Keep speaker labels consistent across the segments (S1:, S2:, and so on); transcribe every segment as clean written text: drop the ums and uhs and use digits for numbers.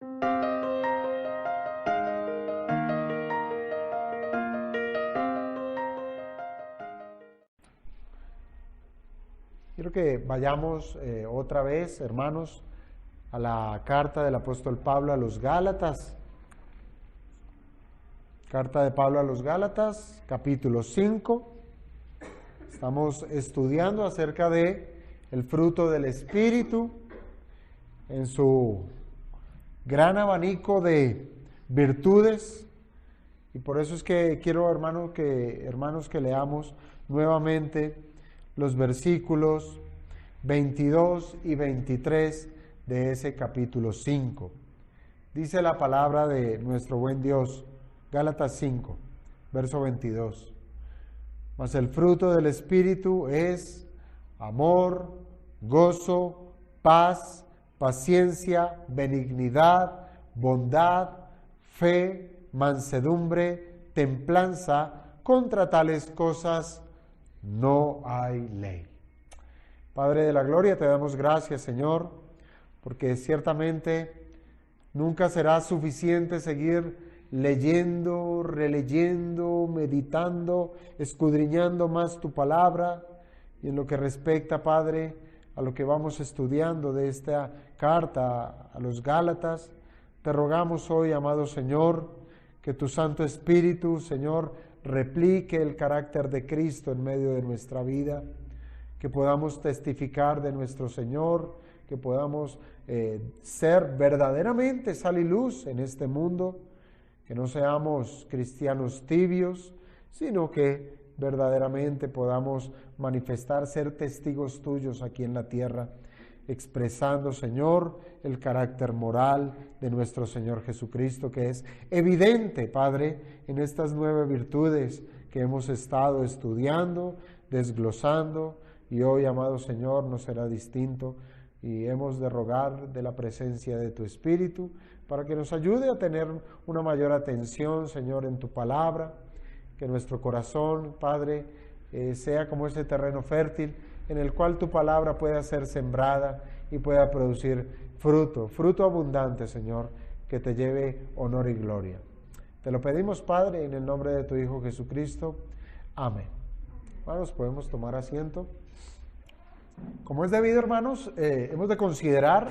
S1: Quiero que vayamos otra vez, hermanos, a la carta del apóstol Pablo a los Gálatas. Carta de Pablo a los Gálatas, capítulo 5. Estamos estudiando acerca de el fruto del Espíritu en su gran abanico de virtudes. Y por eso es que quiero, hermanos, que leamos nuevamente los versículos 22 y 23 de ese capítulo 5. Dice la palabra de nuestro buen Dios, Gálatas 5, verso 22. Mas el fruto del Espíritu es amor, gozo, paz, paciencia, benignidad, bondad, fe, mansedumbre, templanza. Contra tales cosas no hay ley. Padre de la gloria, te damos gracias, Señor, porque ciertamente nunca será suficiente seguir leyendo, releyendo, meditando, escudriñando más tu palabra. Y en lo que respecta, Padre, a lo que vamos estudiando de esta carta a los Gálatas, te rogamos hoy, amado Señor, que tu Santo Espíritu, Señor, replique el carácter de Cristo en medio de nuestra vida, que podamos testificar de nuestro Señor, que podamos ser verdaderamente sal y luz en este mundo, que no seamos cristianos tibios, sino que verdaderamente podamos manifestar, ser testigos tuyos aquí en la tierra, expresando, Señor, el carácter moral de nuestro Señor Jesucristo, que es evidente, Padre, en estas 9 virtudes que hemos estado estudiando, desglosando, y hoy, amado Señor, no será distinto, y hemos de rogar de la presencia de tu Espíritu para que nos ayude a tener una mayor atención, Señor, en tu palabra, que nuestro corazón, Padre, sea como ese terreno fértil en el cual tu palabra pueda ser sembrada y pueda producir fruto abundante, Señor, que te lleve honor y gloria. Te lo pedimos, Padre, en el nombre de tu Hijo Jesucristo. Amén. Hermanos, podemos tomar asiento. Como es debido, hermanos, hemos de considerar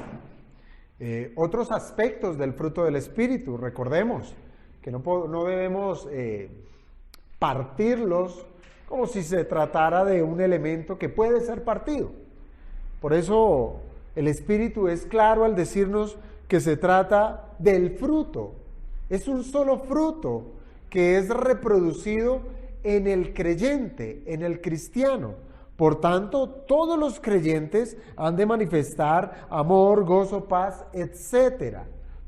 S1: otros aspectos del fruto del Espíritu. Recordemos que no debemos partirlos como si se tratara de un elemento que puede ser partido. Por eso el Espíritu es claro al decirnos que se trata del fruto. Es un solo fruto que es reproducido en el creyente, en el cristiano. Por tanto, todos los creyentes han de manifestar amor, gozo, paz, etc.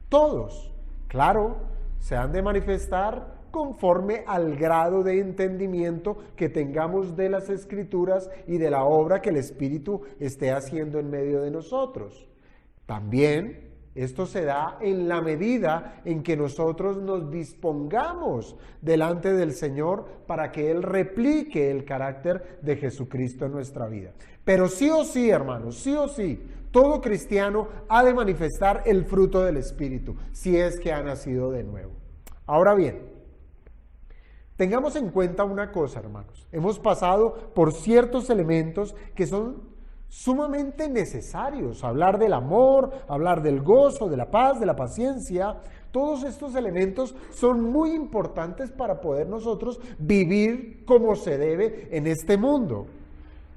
S1: Todos, claro, se han de manifestar conforme al grado de entendimiento que tengamos de las Escrituras y de la obra que el Espíritu esté haciendo en medio de nosotros. También esto se da en la medida en que nosotros nos dispongamos delante del Señor para que Él replique el carácter de Jesucristo en nuestra vida. Pero sí o sí, hermanos, sí o sí, todo cristiano ha de manifestar el fruto del Espíritu, si es que ha nacido de nuevo. Ahora bien, tengamos en cuenta una cosa, hermanos. Hemos pasado por ciertos elementos que son sumamente necesarios. Hablar del amor, hablar del gozo, de la paz, de la paciencia. Todos estos elementos son muy importantes para poder nosotros vivir como se debe en este mundo.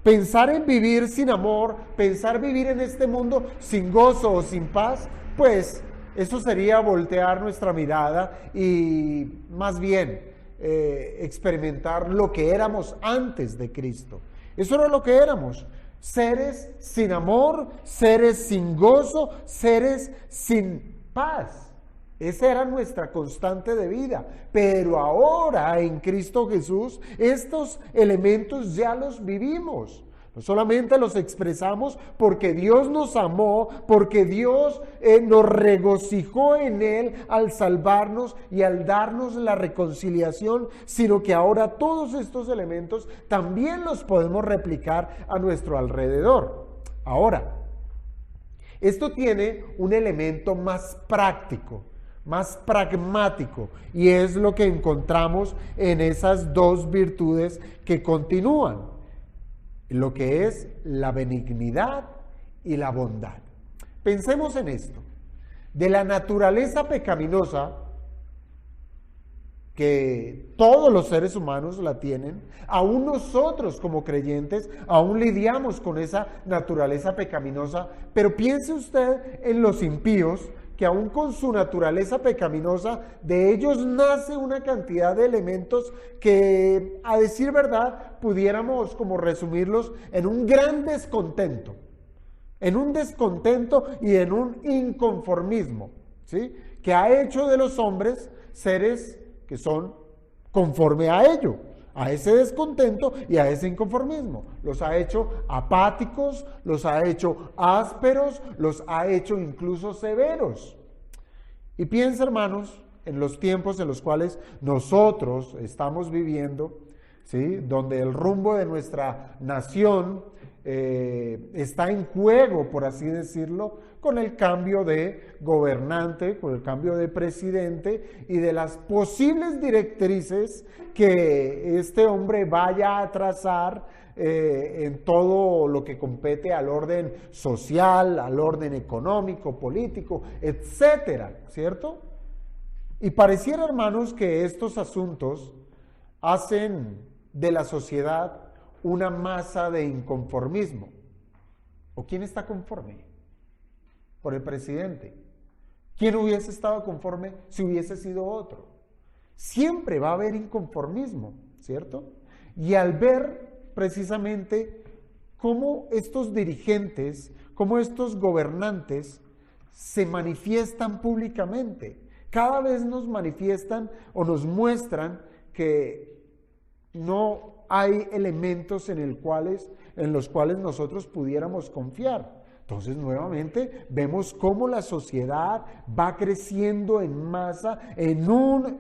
S1: Pensar en vivir sin amor, pensar vivir en este mundo sin gozo o sin paz, pues eso sería voltear nuestra mirada y más bien experimentar lo que éramos antes de Cristo. Eso era lo que éramos. Seres sin amor, seres sin gozo, seres sin paz. Esa era nuestra constante de vida. Pero ahora en Cristo Jesús, estos elementos ya los vivimos. No solamente los expresamos porque Dios nos amó, porque Dios nos regocijó en Él al salvarnos y al darnos la reconciliación, sino que ahora todos estos elementos también los podemos replicar a nuestro alrededor. Ahora, Esto tiene un elemento más práctico, más pragmático, y es lo que encontramos en esas dos virtudes que continúan, lo que es la benignidad y la bondad. Pensemos en esto. De la naturaleza pecaminosa, que todos los seres humanos la tienen, aún nosotros como creyentes, aún lidiamos con esa naturaleza pecaminosa, pero piense usted en los impíos, que aún con su naturaleza pecaminosa, de ellos nace una cantidad de elementos que, a decir verdad, pudiéramos como resumirlos en un gran descontento, y en un inconformismo, ¿sí? Que ha hecho de los hombres seres que son conforme a ello, a ese descontento y a ese inconformismo. Los ha hecho apáticos, los ha hecho ásperos, los ha hecho incluso severos. Y piensa, hermanos, en los tiempos en los cuales nosotros estamos viviendo, ¿sí? Donde el rumbo de nuestra nación está en juego, por así decirlo, con el cambio de gobernante, con el cambio de presidente y de las posibles directrices que este hombre vaya a trazar en todo lo que compete al orden social, al orden económico, político, etcétera, ¿cierto? Y pareciera, hermanos, que estos asuntos hacen de la sociedad una masa de inconformismo. ¿O quién está conforme? Por el presidente. ¿Quién hubiese estado conforme si hubiese sido otro? Siempre va a haber inconformismo, ¿cierto? Y al ver precisamente cómo estos dirigentes, cómo estos gobernantes se manifiestan públicamente, cada vez nos manifiestan o nos muestran que no hay elementos en los cuales nosotros pudiéramos confiar. Entonces, nuevamente, vemos cómo la sociedad va creciendo en masa, en un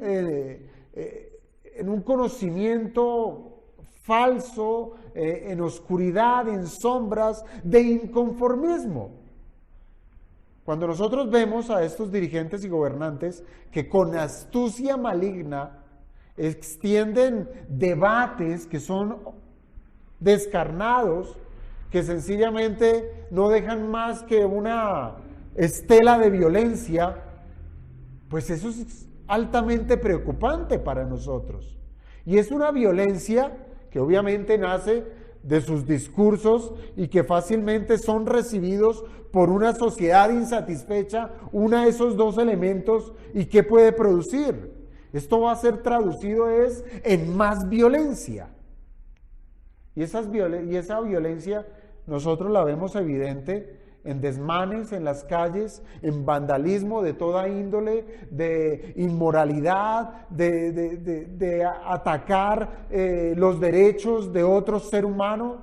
S1: conocimiento falso, en oscuridad, en sombras, de inconformismo. Cuando nosotros vemos a estos dirigentes y gobernantes que con astucia maligna extienden debates que son descarnados, que sencillamente no dejan más que una estela de violencia, pues eso es altamente preocupante para nosotros. Y es una violencia que obviamente nace de sus discursos y que fácilmente son recibidos por una sociedad insatisfecha, uno de esos dos elementos, ¿y qué puede producir? Esto va a ser traducido en más violencia. Y esa violencia nosotros la vemos evidente en desmanes en las calles, en vandalismo de toda índole, de inmoralidad, de atacar los derechos de otro ser humano.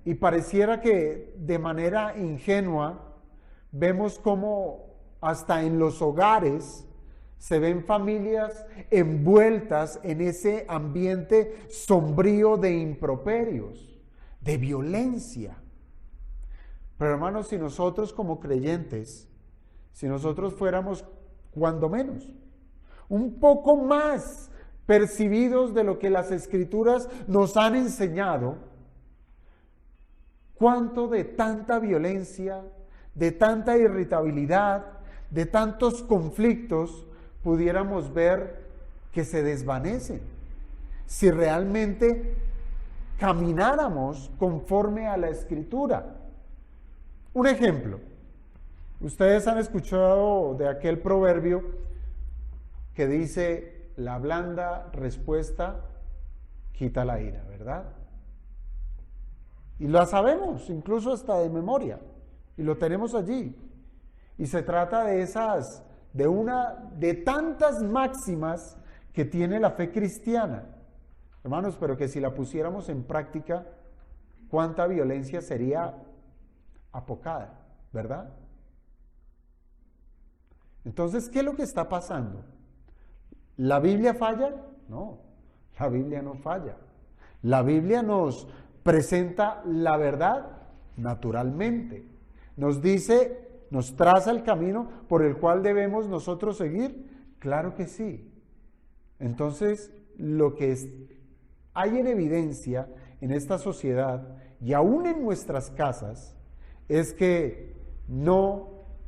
S1: Y pareciera que de manera ingenua vemos cómo hasta en los hogares se ven familias envueltas en ese ambiente sombrío de improperios, de violencia. Pero hermanos, si nosotros como creyentes, si nosotros fuéramos cuando menos un poco más percibidos de lo que las Escrituras nos han enseñado, cuánto de tanta violencia, de tanta irritabilidad, de tantos conflictos pudiéramos ver que se desvanecen si realmente camináramos conforme a la Escritura. Un ejemplo, ustedes han escuchado de aquel proverbio que dice: la blanda respuesta quita la ira, ¿verdad? Y la sabemos, incluso hasta de memoria, y lo tenemos allí. Y se trata de tantas máximas que tiene la fe cristiana, hermanos, pero que si la pusiéramos en práctica, cuánta violencia sería apocada, ¿verdad? Entonces, ¿qué es lo que está pasando? ¿La Biblia falla? No, la Biblia no falla. La Biblia nos presenta la verdad naturalmente. nos dice, nos traza el camino por el cual debemos nosotros seguir. Claro que sí. Entonces, lo que hay en evidencia en esta sociedad y aún en nuestras casas es que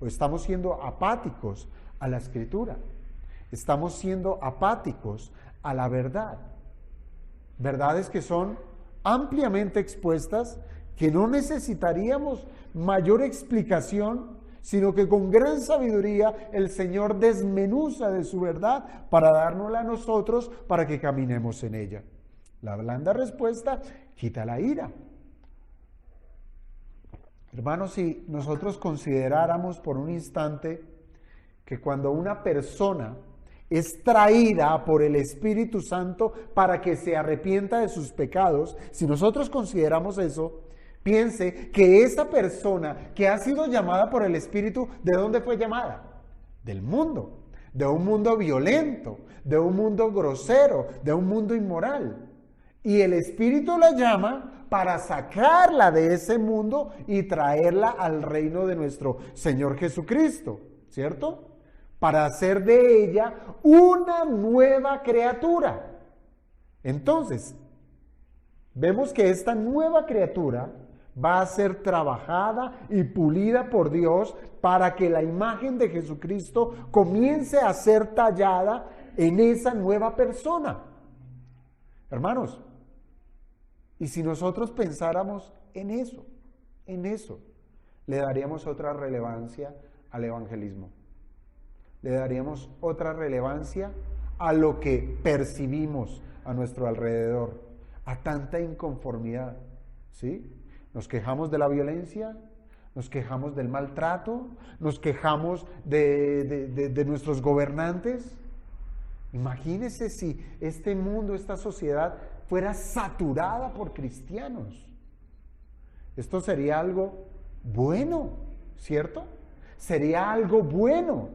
S1: estamos siendo apáticos a la Escritura. Estamos siendo apáticos a la verdad. Verdades que son ampliamente expuestas, que no necesitaríamos mayor explicación, sino que con gran sabiduría el Señor desmenuza de su verdad para dárnosla a nosotros para que caminemos en ella. La blanda respuesta quita la ira. Hermanos, si nosotros consideráramos por un instante que cuando una persona es traída por el Espíritu Santo para que se arrepienta de sus pecados, si nosotros consideramos eso, piense que esa persona que ha sido llamada por el Espíritu, ¿de dónde fue llamada? Del mundo, de un mundo violento, de un mundo grosero, de un mundo inmoral. Y el Espíritu la llama para sacarla de ese mundo y traerla al reino de nuestro Señor Jesucristo, ¿cierto? Para hacer de ella una nueva criatura. Entonces, vemos que esta nueva criatura va a ser trabajada y pulida por Dios para que la imagen de Jesucristo comience a ser tallada en esa nueva persona. Hermanos, y si nosotros pensáramos en eso, le daríamos otra relevancia al evangelismo. Le daríamos otra relevancia a lo que percibimos a nuestro alrededor, a tanta inconformidad, ¿sí? Nos quejamos de la violencia, nos quejamos del maltrato, nos quejamos de nuestros gobernantes. Imagínense si este mundo, esta sociedad fuera saturada por cristianos. Esto sería algo bueno, ¿cierto? Sería algo bueno,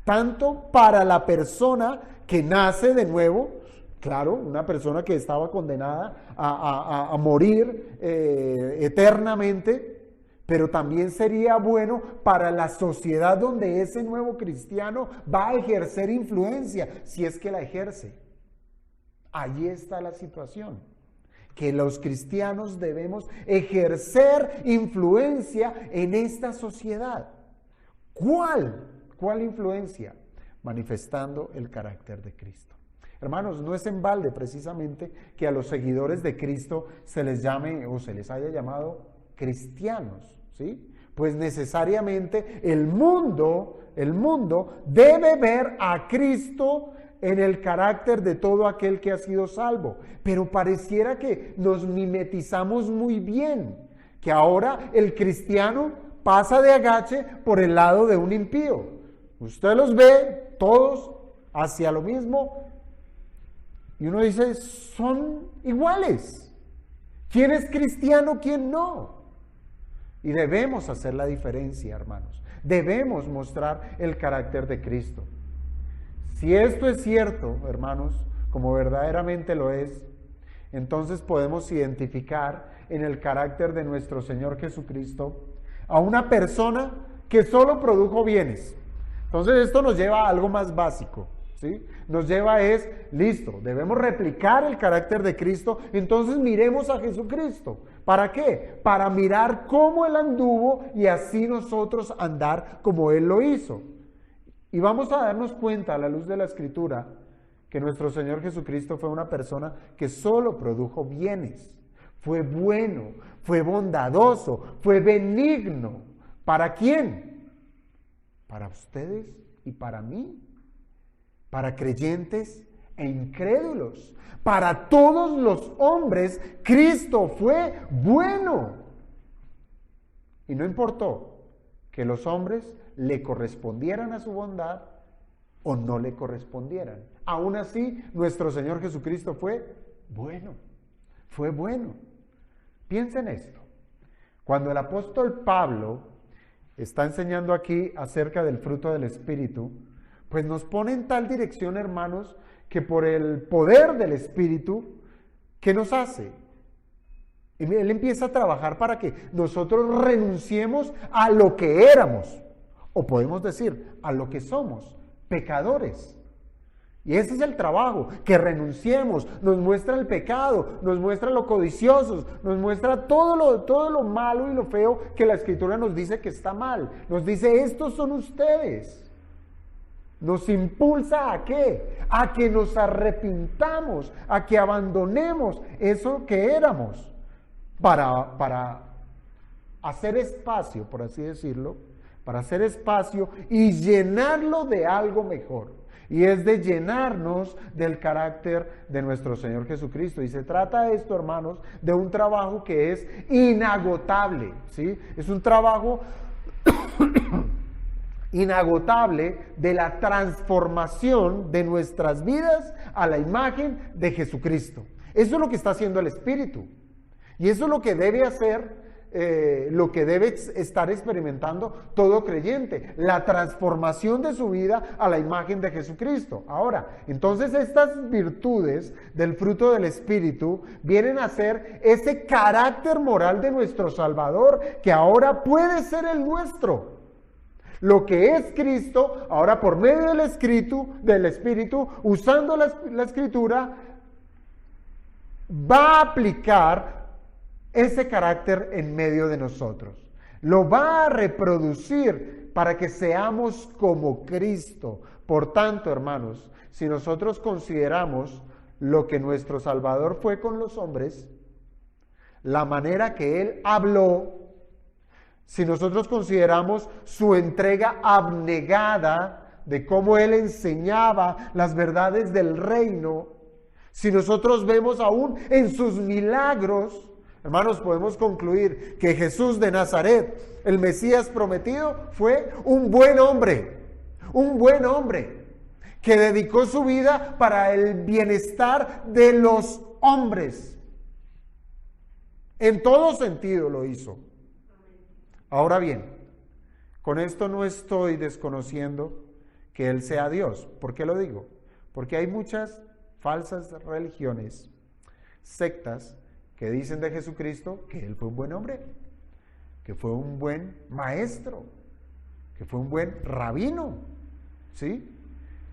S1: tanto para la persona que nace de nuevo, claro, una persona que estaba condenada a morir eternamente, pero también sería bueno para la sociedad donde ese nuevo cristiano va a ejercer influencia, si es que la ejerce. Allí está la situación, que los cristianos debemos ejercer influencia en esta sociedad. ¿Cuál influencia? Manifestando el carácter de Cristo. Hermanos, no es en balde precisamente que a los seguidores de Cristo se les llame o se les haya llamado cristianos, ¿sí? Pues necesariamente el mundo debe ver a Cristo en el carácter de todo aquel que ha sido salvo. Pero pareciera que nos mimetizamos muy bien, que ahora el cristiano pasa de agache por el lado de un impío. Usted los ve todos hacia lo mismo y uno dice, son iguales. ¿Quién es cristiano, quién no? Y debemos hacer la diferencia, hermanos. Debemos mostrar el carácter de Cristo. Si esto es cierto, hermanos, como verdaderamente lo es, entonces podemos identificar en el carácter de nuestro Señor Jesucristo a una persona que solo produjo bienes. Entonces esto nos lleva a algo más básico, ¿sí? Nos lleva listo, debemos replicar el carácter de Cristo, entonces miremos a Jesucristo. ¿Para qué? Para mirar cómo Él anduvo y así nosotros andar como Él lo hizo. Y vamos a darnos cuenta a la luz de la Escritura que nuestro Señor Jesucristo fue una persona que solo produjo bienes. Fue bueno, fue bondadoso, fue benigno. ¿Para quién? Para ustedes y para mí. Para creyentes e incrédulos. Para todos los hombres, Cristo fue bueno. Y no importó que los hombres le correspondieran a su bondad o no le correspondieran. Aún así, nuestro Señor Jesucristo fue bueno. Fue bueno. Piensen esto. Cuando el apóstol Pablo está enseñando aquí acerca del fruto del Espíritu, pues nos pone en tal dirección, hermanos, que por el poder del Espíritu, ¿qué nos hace? Él empieza a trabajar para que nosotros renunciemos a lo que éramos, o podemos decir, a lo que somos, pecadores. Y ese es el trabajo, que renunciemos. Nos muestra el pecado, nos muestra lo codiciosos, nos muestra todo lo malo y lo feo que la Escritura nos dice que está mal. Nos dice, estos son ustedes. Nos impulsa ¿a qué? A que nos arrepintamos, a que abandonemos eso que éramos, para hacer espacio, por así decirlo, para hacer espacio y llenarlo de algo mejor. Y es de llenarnos del carácter de nuestro Señor Jesucristo. Y se trata de esto, hermanos, de un trabajo que es inagotable, ¿sí? Es un trabajo inagotable de la transformación de nuestras vidas a la imagen de Jesucristo. Eso es lo que está haciendo el Espíritu. Y eso es lo que debe hacer, lo que debe estar experimentando todo creyente, la transformación de su vida a la imagen de Jesucristo. Ahora, entonces estas virtudes del fruto del Espíritu vienen a ser ese carácter moral de nuestro Salvador que ahora puede ser el nuestro. Lo que es Cristo, ahora por medio del Espíritu, usando la Escritura, va a aplicar ese carácter en medio de nosotros. Lo va a reproducir para que seamos como Cristo. Por tanto, hermanos, si nosotros consideramos lo que nuestro Salvador fue con los hombres, la manera que Él habló, si nosotros consideramos su entrega abnegada de cómo Él enseñaba las verdades del reino, si nosotros vemos aún en sus milagros, hermanos, podemos concluir que Jesús de Nazaret, el Mesías prometido, fue un buen hombre que dedicó su vida para el bienestar de los hombres. En todo sentido lo hizo. Ahora bien, con esto no estoy desconociendo que Él sea Dios. ¿Por qué lo digo? Porque hay muchas falsas religiones, sectas, que dicen de Jesucristo que Él fue un buen hombre, que fue un buen maestro, que fue un buen rabino, ¿sí?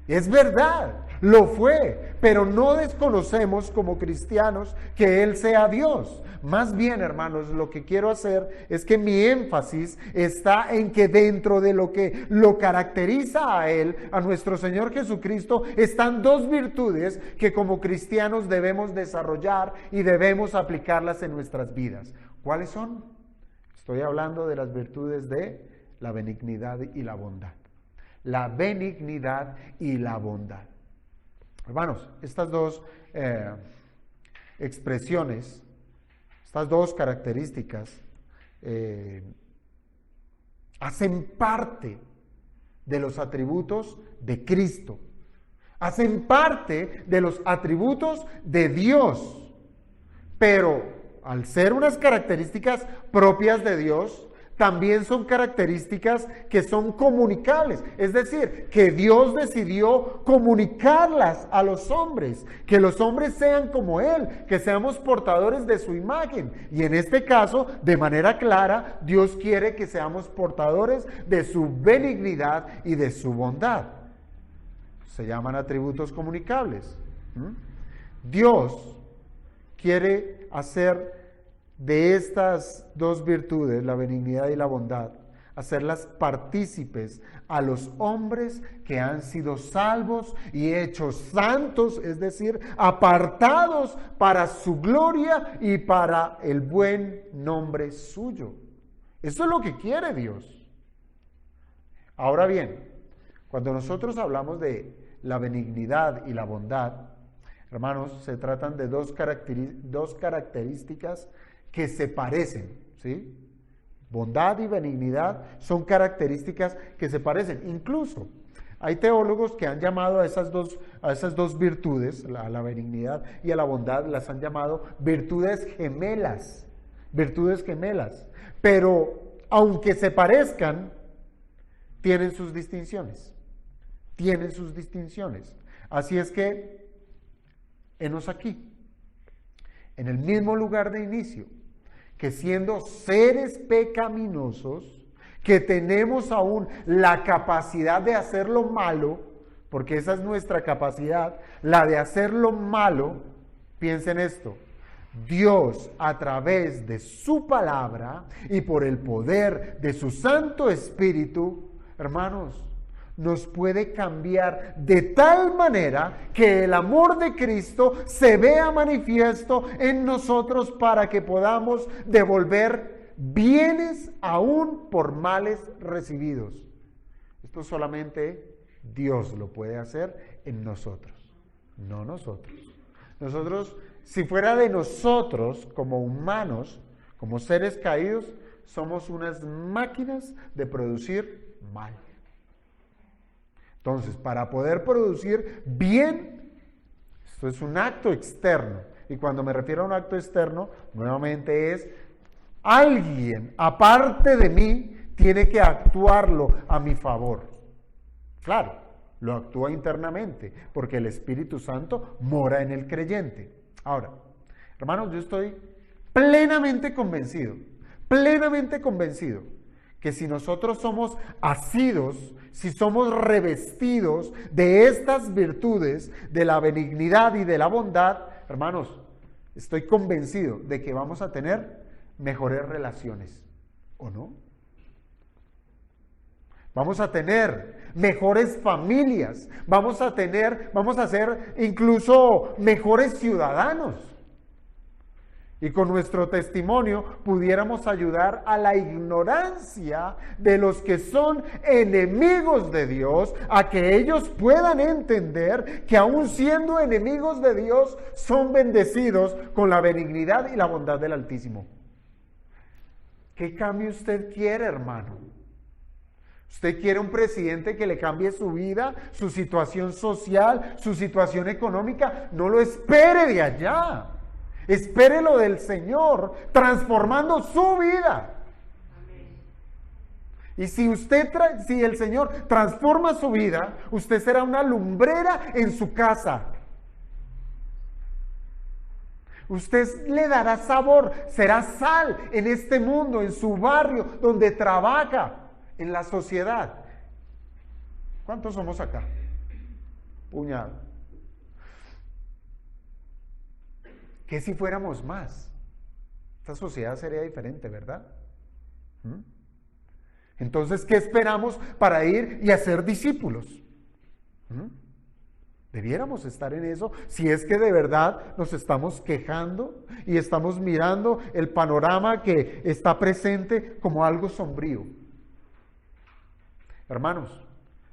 S1: Es verdad, lo fue, pero no desconocemos como cristianos que Él sea Dios. Más bien, hermanos, lo que quiero hacer es que mi énfasis está en que dentro de lo que lo caracteriza a Él, a nuestro Señor Jesucristo, están dos virtudes que como cristianos debemos desarrollar y debemos aplicarlas en nuestras vidas. ¿Cuáles son? Estoy hablando de las virtudes de la benignidad y la bondad. La benignidad y la bondad. Hermanos, estas dos expresiones, estas dos características hacen parte de los atributos de Cristo, hacen parte de los atributos de Dios, pero al ser unas características propias de Dios, también son características que son comunicables, es decir, que Dios decidió comunicarlas a los hombres, que los hombres sean como Él, que seamos portadores de su imagen. Y en este caso, de manera clara, Dios quiere que seamos portadores de su benignidad y de su bondad. Se llaman atributos comunicables. Dios quiere hacer de estas dos virtudes, la benignidad y la bondad, hacerlas partícipes a los hombres que han sido salvos y hechos santos, es decir, apartados para su gloria y para el buen nombre suyo. Eso es lo que quiere Dios. Ahora bien, cuando nosotros hablamos de la benignidad y la bondad, hermanos, se tratan de dos características que se parecen, ¿sí? Bondad y benignidad son características que se parecen. Incluso hay teólogos que han llamado a esas dos virtudes, a la benignidad y a la bondad, las han llamado virtudes gemelas. Pero aunque se parezcan, tienen sus distinciones. Así es que, henos aquí, en el mismo lugar de inicio, que siendo seres pecaminosos, que tenemos aún la capacidad de hacer lo malo, porque esa es nuestra capacidad, la de hacer lo malo, piensen esto, Dios a través de su palabra y por el poder de su Santo Espíritu, hermanos, nos puede cambiar de tal manera que el amor de Cristo se vea manifiesto en nosotros para que podamos devolver bienes aún por males recibidos. Esto solamente Dios lo puede hacer en nosotros, no nosotros. Nosotros, si fuera de nosotros como humanos, como seres caídos, somos unas máquinas de producir mal. Entonces, para poder producir bien, esto es un acto externo. Y cuando me refiero a un acto externo, nuevamente es alguien, aparte de mí, tiene que actuarlo a mi favor. Claro, lo actúa internamente, porque el Espíritu Santo mora en el creyente. Ahora, hermanos, yo estoy plenamente convencido que si nosotros somos asidos, si somos revestidos de estas virtudes, de la benignidad y de la bondad, hermanos, estoy convencido de que vamos a tener mejores relaciones, ¿o no? Vamos a tener mejores familias, vamos a ser incluso mejores ciudadanos. Y con nuestro testimonio pudiéramos ayudar a la ignorancia de los que son enemigos de Dios, a que ellos puedan entender que aun siendo enemigos de Dios, son bendecidos con la benignidad y la bondad del Altísimo. ¿Qué cambio usted quiere, hermano? ¿Usted quiere un presidente que le cambie su vida, su situación social, su situación económica? No lo espere de allá. Espérelo del Señor, transformando su vida. Y si el Señor transforma su vida, usted será una lumbrera en su casa. Usted le dará sabor, será sal en este mundo, en su barrio, donde trabaja, en la sociedad. ¿Cuántos somos acá? Puñado. ¿Qué si fuéramos más? Esta sociedad sería diferente, ¿verdad? Entonces, ¿qué esperamos para ir y hacer discípulos? Debiéramos estar en eso, si es que de verdad nos estamos quejando y estamos mirando el panorama que está presente como algo sombrío. Hermanos,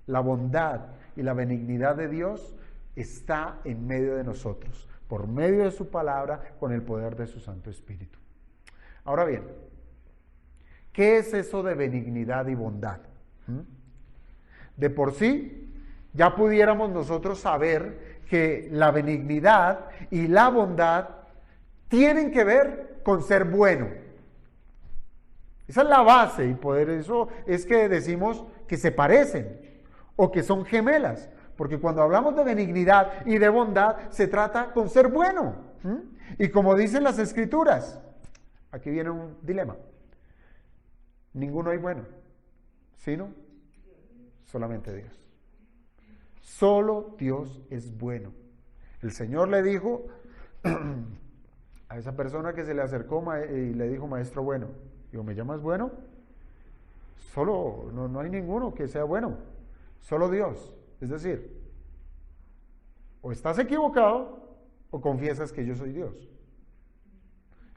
S1: la bondad y la benignidad de Dios está en medio de nosotros, por medio de su palabra, con el poder de su Santo Espíritu. Ahora bien, ¿qué es eso de benignidad y bondad? De por sí, ya pudiéramos nosotros saber que la benignidad y la bondad tienen que ver con ser bueno. Esa es la base, y por eso es que decimos que se parecen o que son gemelas. Porque cuando hablamos de benignidad y de bondad, se trata con ser bueno. Y como dicen las Escrituras, aquí viene un dilema. Ninguno hay bueno, sino solamente Dios. Solo Dios es bueno. El Señor le dijo a esa persona que se le acercó y le dijo, maestro bueno. Digo, ¿me llamas bueno? No hay ninguno que sea bueno, solo Dios. Es decir, o estás equivocado o confiesas que yo soy Dios.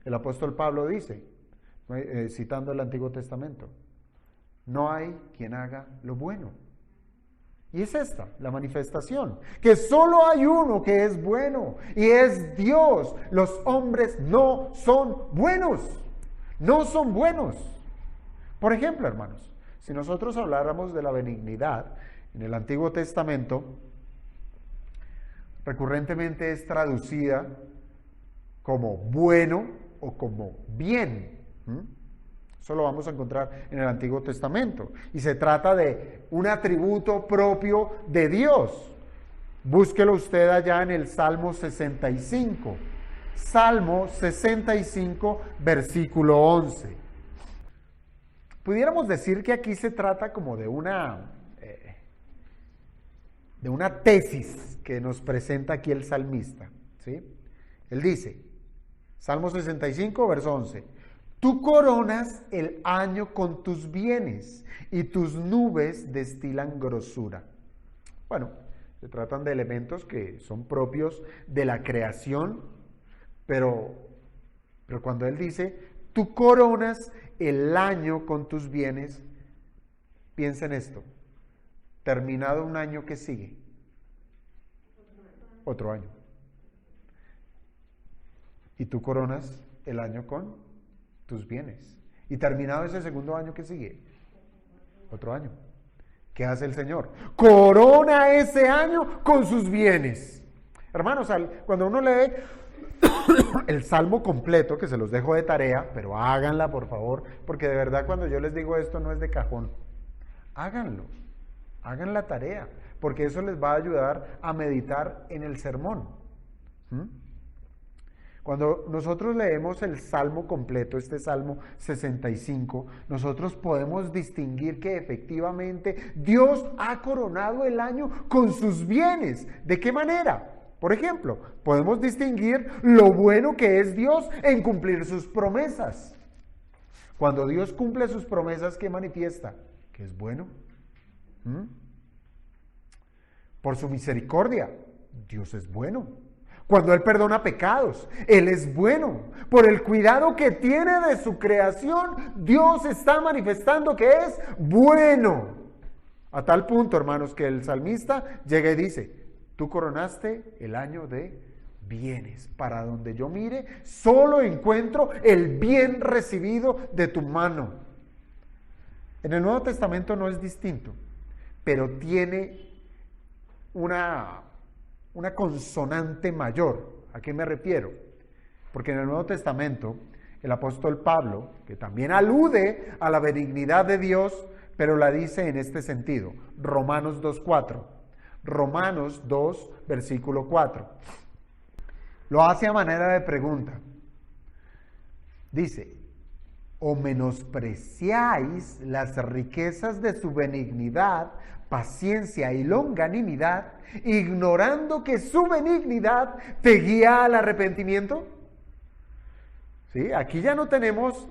S1: El apóstol Pablo dice, citando el Antiguo Testamento, no hay quien haga lo bueno. Y es esta, la manifestación, que solo hay uno que es bueno, y es Dios. Los hombres no son buenos, no son buenos. Por ejemplo, hermanos, si nosotros habláramos de la benignidad, en el Antiguo Testamento, recurrentemente es traducida como bueno o como bien. Eso lo vamos a encontrar en el Antiguo Testamento. Y se trata de un atributo propio de Dios. Búsquelo usted allá en el Salmo 65. Salmo 65, versículo 11. Pudiéramos decir que aquí se trata como de una tesis que nos presenta aquí el salmista, ¿sí? Él dice, Salmo 65, verso 11, tú coronas el año con tus bienes y tus nubes destilan grosura. Bueno, se tratan de elementos que son propios de la creación, pero cuando él dice, tú coronas el año con tus bienes, piensa en esto, terminado un año, ¿qué sigue? Otro año. Y tú coronas el año con tus bienes. Y terminado ese segundo año, ¿qué sigue? Otro año. ¿Qué hace el Señor? Corona ese año con sus bienes. Hermanos, cuando uno lee el Salmo completo, que se los dejo de tarea, pero háganla por favor, porque de verdad cuando yo les digo esto no es de cajón. Háganlo, hagan la tarea, porque eso les va a ayudar a meditar en el sermón. Cuando nosotros leemos el Salmo completo, este Salmo 65, nosotros podemos distinguir que efectivamente Dios ha coronado el año con sus bienes. ¿De qué manera? Por ejemplo, podemos distinguir lo bueno que es Dios en cumplir sus promesas. Cuando Dios cumple sus promesas, ¿qué manifiesta? Que es bueno. Por su misericordia, Dios es bueno. Cuando Él perdona pecados, Él es bueno. Por el cuidado que tiene de su creación, Dios está manifestando que es bueno. A tal punto, hermanos, que el salmista llega y dice, tú coronaste el año de bienes. Para donde yo mire, solo encuentro el bien recibido de tu mano. En el Nuevo Testamento no es distinto, pero tiene una consonante mayor. ¿A qué me refiero? Porque en el Nuevo Testamento el apóstol Pablo, que también alude a la benignidad de Dios, pero la dice en este sentido, Romanos 2:4. Romanos 2, versículo 4. Lo hace a manera de pregunta. Dice, ¿o menospreciáis las riquezas de su benignidad, paciencia y longanimidad, ignorando que su benignidad te guía al arrepentimiento? ¿Sí? Aquí ya no tenemos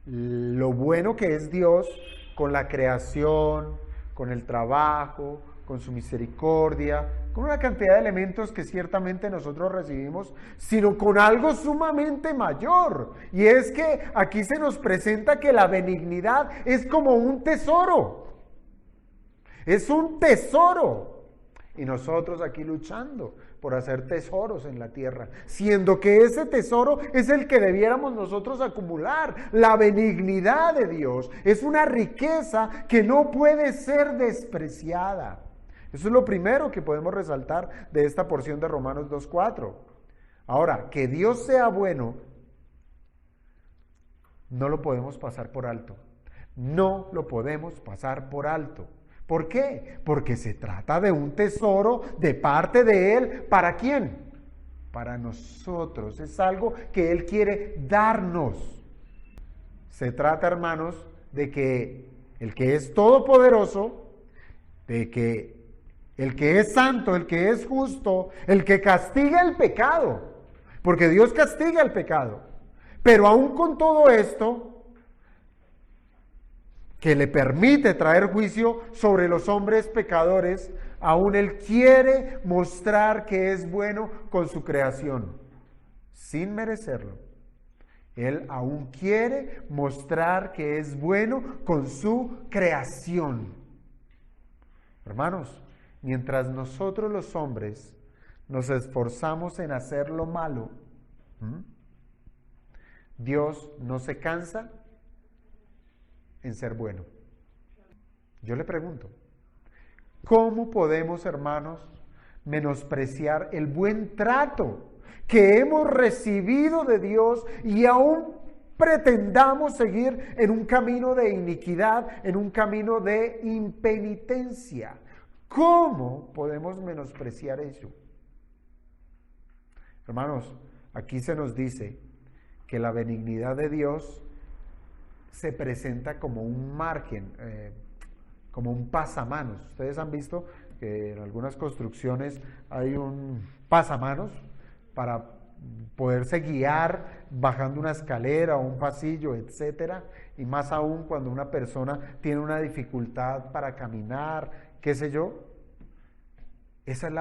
S1: lo bueno que es Dios con la creación, con el trabajo, con su misericordia, con una cantidad de elementos que ciertamente nosotros recibimos, sino con algo sumamente mayor. Y es que aquí se nos presenta que la benignidad es como un tesoro. Es un tesoro. Y nosotros aquí luchando por hacer tesoros en la tierra, siendo que ese tesoro es el que debiéramos nosotros acumular. La benignidad de Dios es una riqueza que no puede ser despreciada. Eso es lo primero que podemos resaltar de esta porción de Romanos 2:4. Ahora, que Dios sea bueno, no lo podemos pasar por alto. No lo podemos pasar por alto. ¿Por qué? Porque se trata de un tesoro de parte de Él. ¿Para quién? Para nosotros. Es algo que Él quiere darnos. Se trata, hermanos, de que el que es todopoderoso, de que el que es santo, el que es justo, el que castiga el pecado, porque Dios castiga el pecado, pero aún con todo esto, que le permite traer juicio sobre los hombres pecadores, aún Él quiere mostrar que es bueno con su creación, sin merecerlo. Él aún quiere mostrar que es bueno con su creación. Hermanos, mientras nosotros los hombres nos esforzamos en hacer lo malo, Dios no se cansa en ser bueno. Yo le pregunto, ¿cómo podemos, hermanos, menospreciar el buen trato que hemos recibido de Dios y aún pretendamos seguir en un camino de iniquidad, en un camino de impenitencia? ¿Cómo podemos menospreciar eso? Hermanos, aquí se nos dice que la benignidad de Dios se presenta como un margen, como un pasamanos. Ustedes han visto que en algunas construcciones hay un pasamanos para poderse guiar bajando una escalera o un pasillo, etcétera, y más aún cuando una persona tiene una dificultad para caminar, qué sé yo. Esa es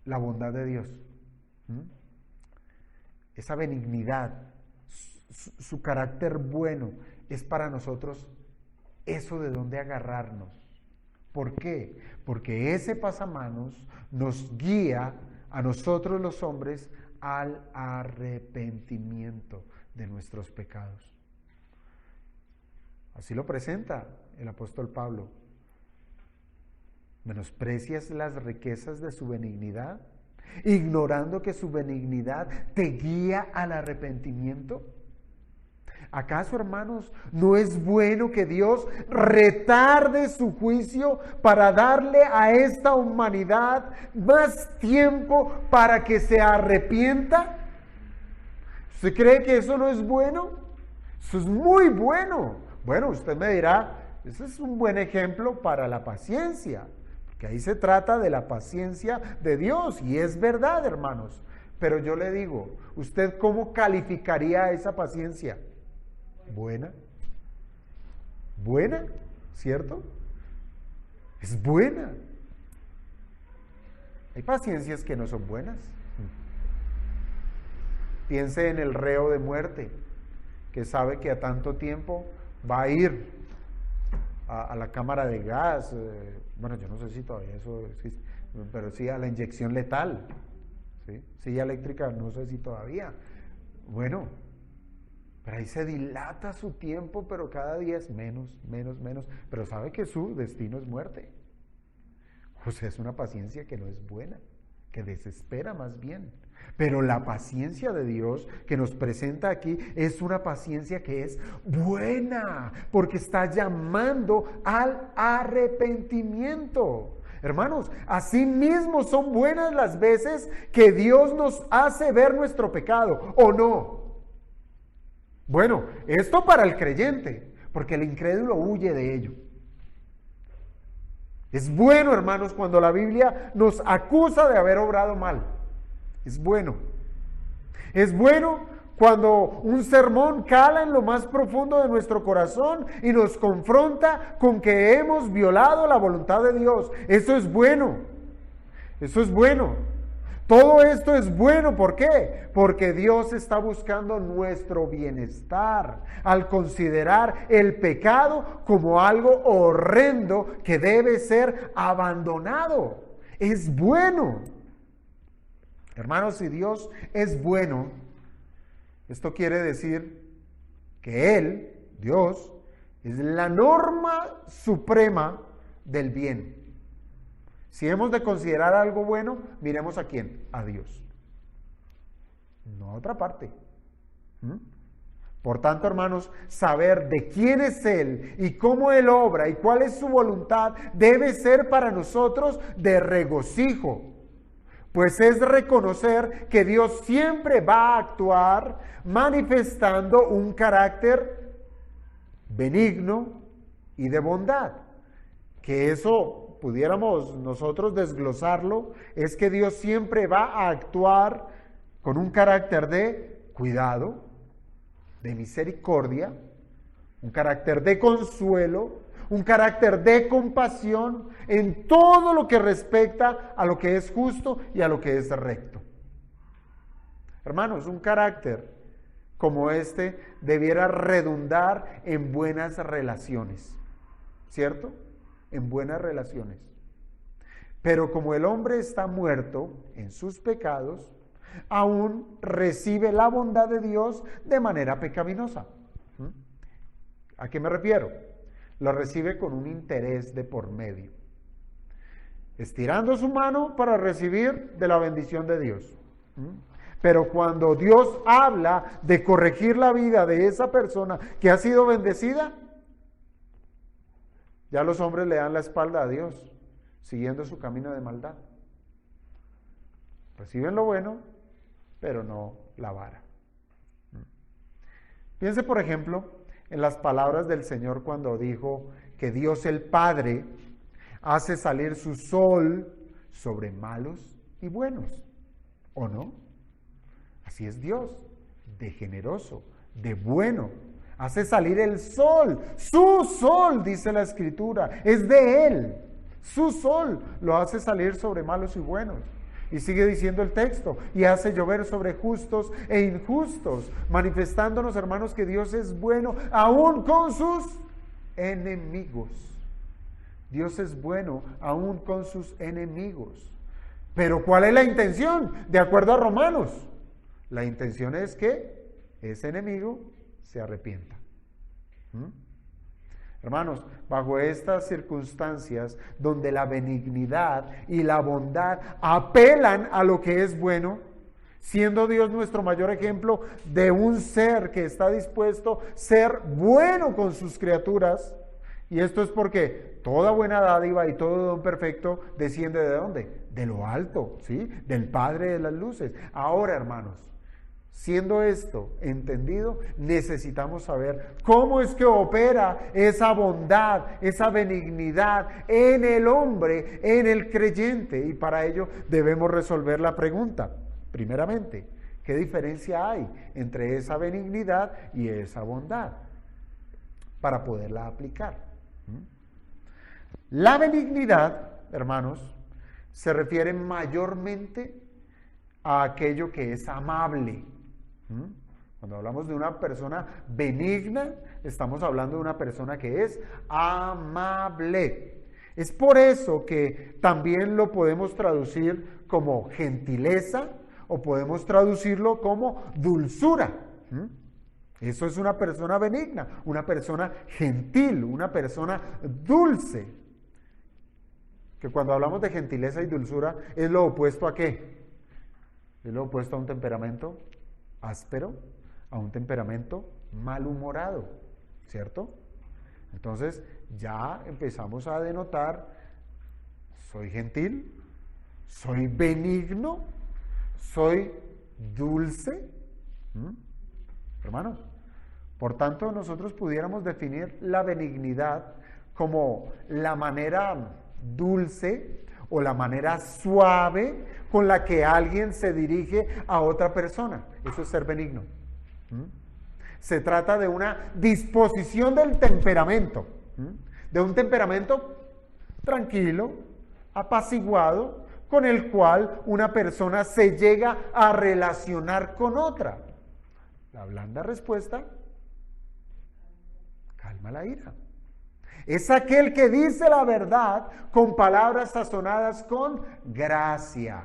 S1: la bondad de Dios. Esa benignidad, su carácter bueno, es para nosotros eso de donde agarrarnos. ¿Por qué? Porque ese pasamanos nos guía a nosotros los hombres al arrepentimiento de nuestros pecados. Así lo presenta el apóstol Pablo. ¿Menosprecias las riquezas de su benignidad, ignorando que su benignidad te guía al arrepentimiento? ¿Acaso, hermanos, no es bueno que Dios retarde su juicio para darle a esta humanidad más tiempo para que se arrepienta? ¿Usted cree que eso no es bueno? Eso es muy bueno. Bueno, usted me dirá, ese es un buen ejemplo para la paciencia, porque ahí se trata de la paciencia de Dios, y es verdad, hermanos. Pero yo le digo, ¿usted cómo calificaría esa paciencia? Buena. Buena, ¿cierto? Es buena. Hay paciencias que no son buenas. Piense en el reo de muerte, que sabe que a tanto tiempo va a ir a la cámara de gas, bueno, yo no sé si todavía eso existe, pero sí a la inyección letal, ¿sí? Silla eléctrica, no sé si todavía. Bueno, pero ahí se dilata su tiempo, pero cada día es menos, pero sabe que su destino es muerte. O sea, es una paciencia que no es buena, que desespera más bien. Pero la paciencia de Dios que nos presenta aquí es una paciencia que es buena, porque está llamando al arrepentimiento. Hermanos, así mismo son buenas las veces que Dios nos hace ver nuestro pecado, ¿o no? Bueno, esto para el creyente, porque el incrédulo huye de ello. Es bueno, hermanos, cuando la Biblia nos acusa de haber obrado mal. Es bueno. Es bueno cuando un sermón cala en lo más profundo de nuestro corazón y nos confronta con que hemos violado la voluntad de Dios. Eso es bueno. Eso es bueno. Todo esto es bueno, ¿por qué? Porque Dios está buscando nuestro bienestar al considerar el pecado como algo horrendo que debe ser abandonado. Es bueno. Hermanos, si Dios es bueno, esto quiere decir que Él, Dios, es la norma suprema del bien. Si hemos de considerar algo bueno, miremos a quién, a Dios, no a otra parte. Por tanto, hermanos, saber de quién es Él y cómo Él obra y cuál es su voluntad debe ser para nosotros de regocijo, pues es reconocer que Dios siempre va a actuar manifestando un carácter benigno y de bondad. Que eso pudiéramos nosotros desglosarlo, es que Dios siempre va a actuar con un carácter de cuidado, de misericordia, un carácter de consuelo, un carácter de compasión en todo lo que respecta a lo que es justo y a lo que es recto. Hermanos, un carácter como este debiera redundar en buenas relaciones, ¿cierto? En buenas relaciones. Pero como el hombre está muerto en sus pecados, aún recibe la bondad de Dios de manera pecaminosa. ¿A qué me refiero? Lo recibe con un interés de por medio, estirando su mano para recibir de la bendición de Dios. Pero cuando Dios habla de corregir la vida de esa persona que ha sido bendecida, ya los hombres le dan la espalda a Dios, siguiendo su camino de maldad. Reciben lo bueno, pero no la vara. Piense, por ejemplo, en las palabras del Señor cuando dijo que Dios el Padre hace salir su sol sobre malos y buenos, ¿o no? Así es Dios, de generoso, de bueno. Hace salir el sol, su sol, dice la Escritura, es de Él. Su sol lo hace salir sobre malos y buenos. Y sigue diciendo el texto, y hace llover sobre justos e injustos, manifestándonos, hermanos, que Dios es bueno aún con sus enemigos. Dios es bueno aún con sus enemigos. Pero ¿cuál es la intención? De acuerdo a Romanos, la intención es que ese enemigo se arrepienta. Hermanos, bajo estas circunstancias donde la benignidad y la bondad apelan a lo que es bueno, siendo Dios nuestro mayor ejemplo de un ser que está dispuesto a ser bueno con sus criaturas, y esto es porque toda buena dádiva y todo don perfecto desciende ¿de dónde? De lo alto, ¿sí? Del Padre de las luces. Ahora, hermanos, siendo esto entendido, necesitamos saber cómo es que opera esa bondad, esa benignidad en el hombre, en el creyente. Y para ello debemos resolver la pregunta, primeramente, ¿qué diferencia hay entre esa benignidad y esa bondad? Para poderla aplicar. La benignidad, hermanos, se refiere mayormente a aquello que es amable. Cuando hablamos de una persona benigna, estamos hablando de una persona que es amable. Es por eso que también lo podemos traducir como gentileza o podemos traducirlo como dulzura. Eso es una persona benigna, una persona gentil, una persona dulce. Que cuando hablamos de gentileza y dulzura, ¿es lo opuesto a qué? Es lo opuesto a un temperamento áspero, a un temperamento malhumorado, ¿cierto? Entonces ya empezamos a denotar, soy gentil, soy benigno, soy dulce. Hermanos, por tanto nosotros pudiéramos definir la benignidad como la manera dulce o la manera suave con la que alguien se dirige a otra persona. Eso es ser benigno. Se trata de una disposición del temperamento, de un temperamento tranquilo, apaciguado, con el cual una persona se llega a relacionar con otra. La blanda respuesta calma la ira. Es aquel que dice la verdad con palabras sazonadas con gracia.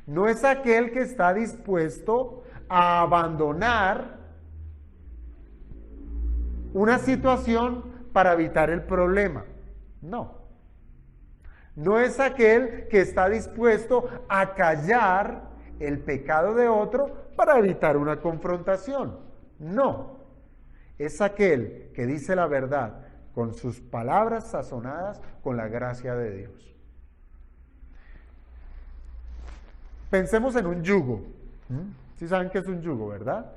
S1: No es aquel que está dispuesto a abandonar una situación para evitar el problema. No. No es aquel que está dispuesto a callar el pecado de otro para evitar una confrontación. No. Es aquel que dice la verdad con sus palabras sazonadas con la gracia de Dios. Pensemos en un yugo. ¿Sí saben qué es un yugo, verdad?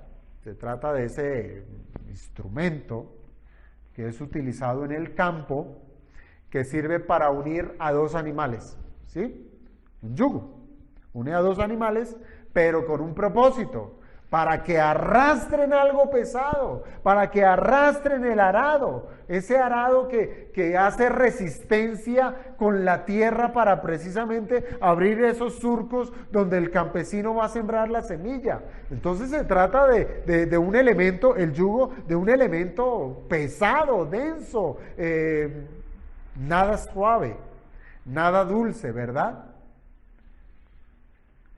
S1: Se trata de ese instrumento que es utilizado en el campo que sirve para unir a dos animales. ¿Sí? Un yugo. Une a dos animales, pero con un propósito. Para que arrastren algo pesado, para que arrastren el arado, ese arado que hace resistencia con la tierra para precisamente abrir esos surcos donde el campesino va a sembrar la semilla. Entonces se trata de un elemento, el yugo, de un elemento pesado, denso, nada suave, nada dulce, ¿verdad?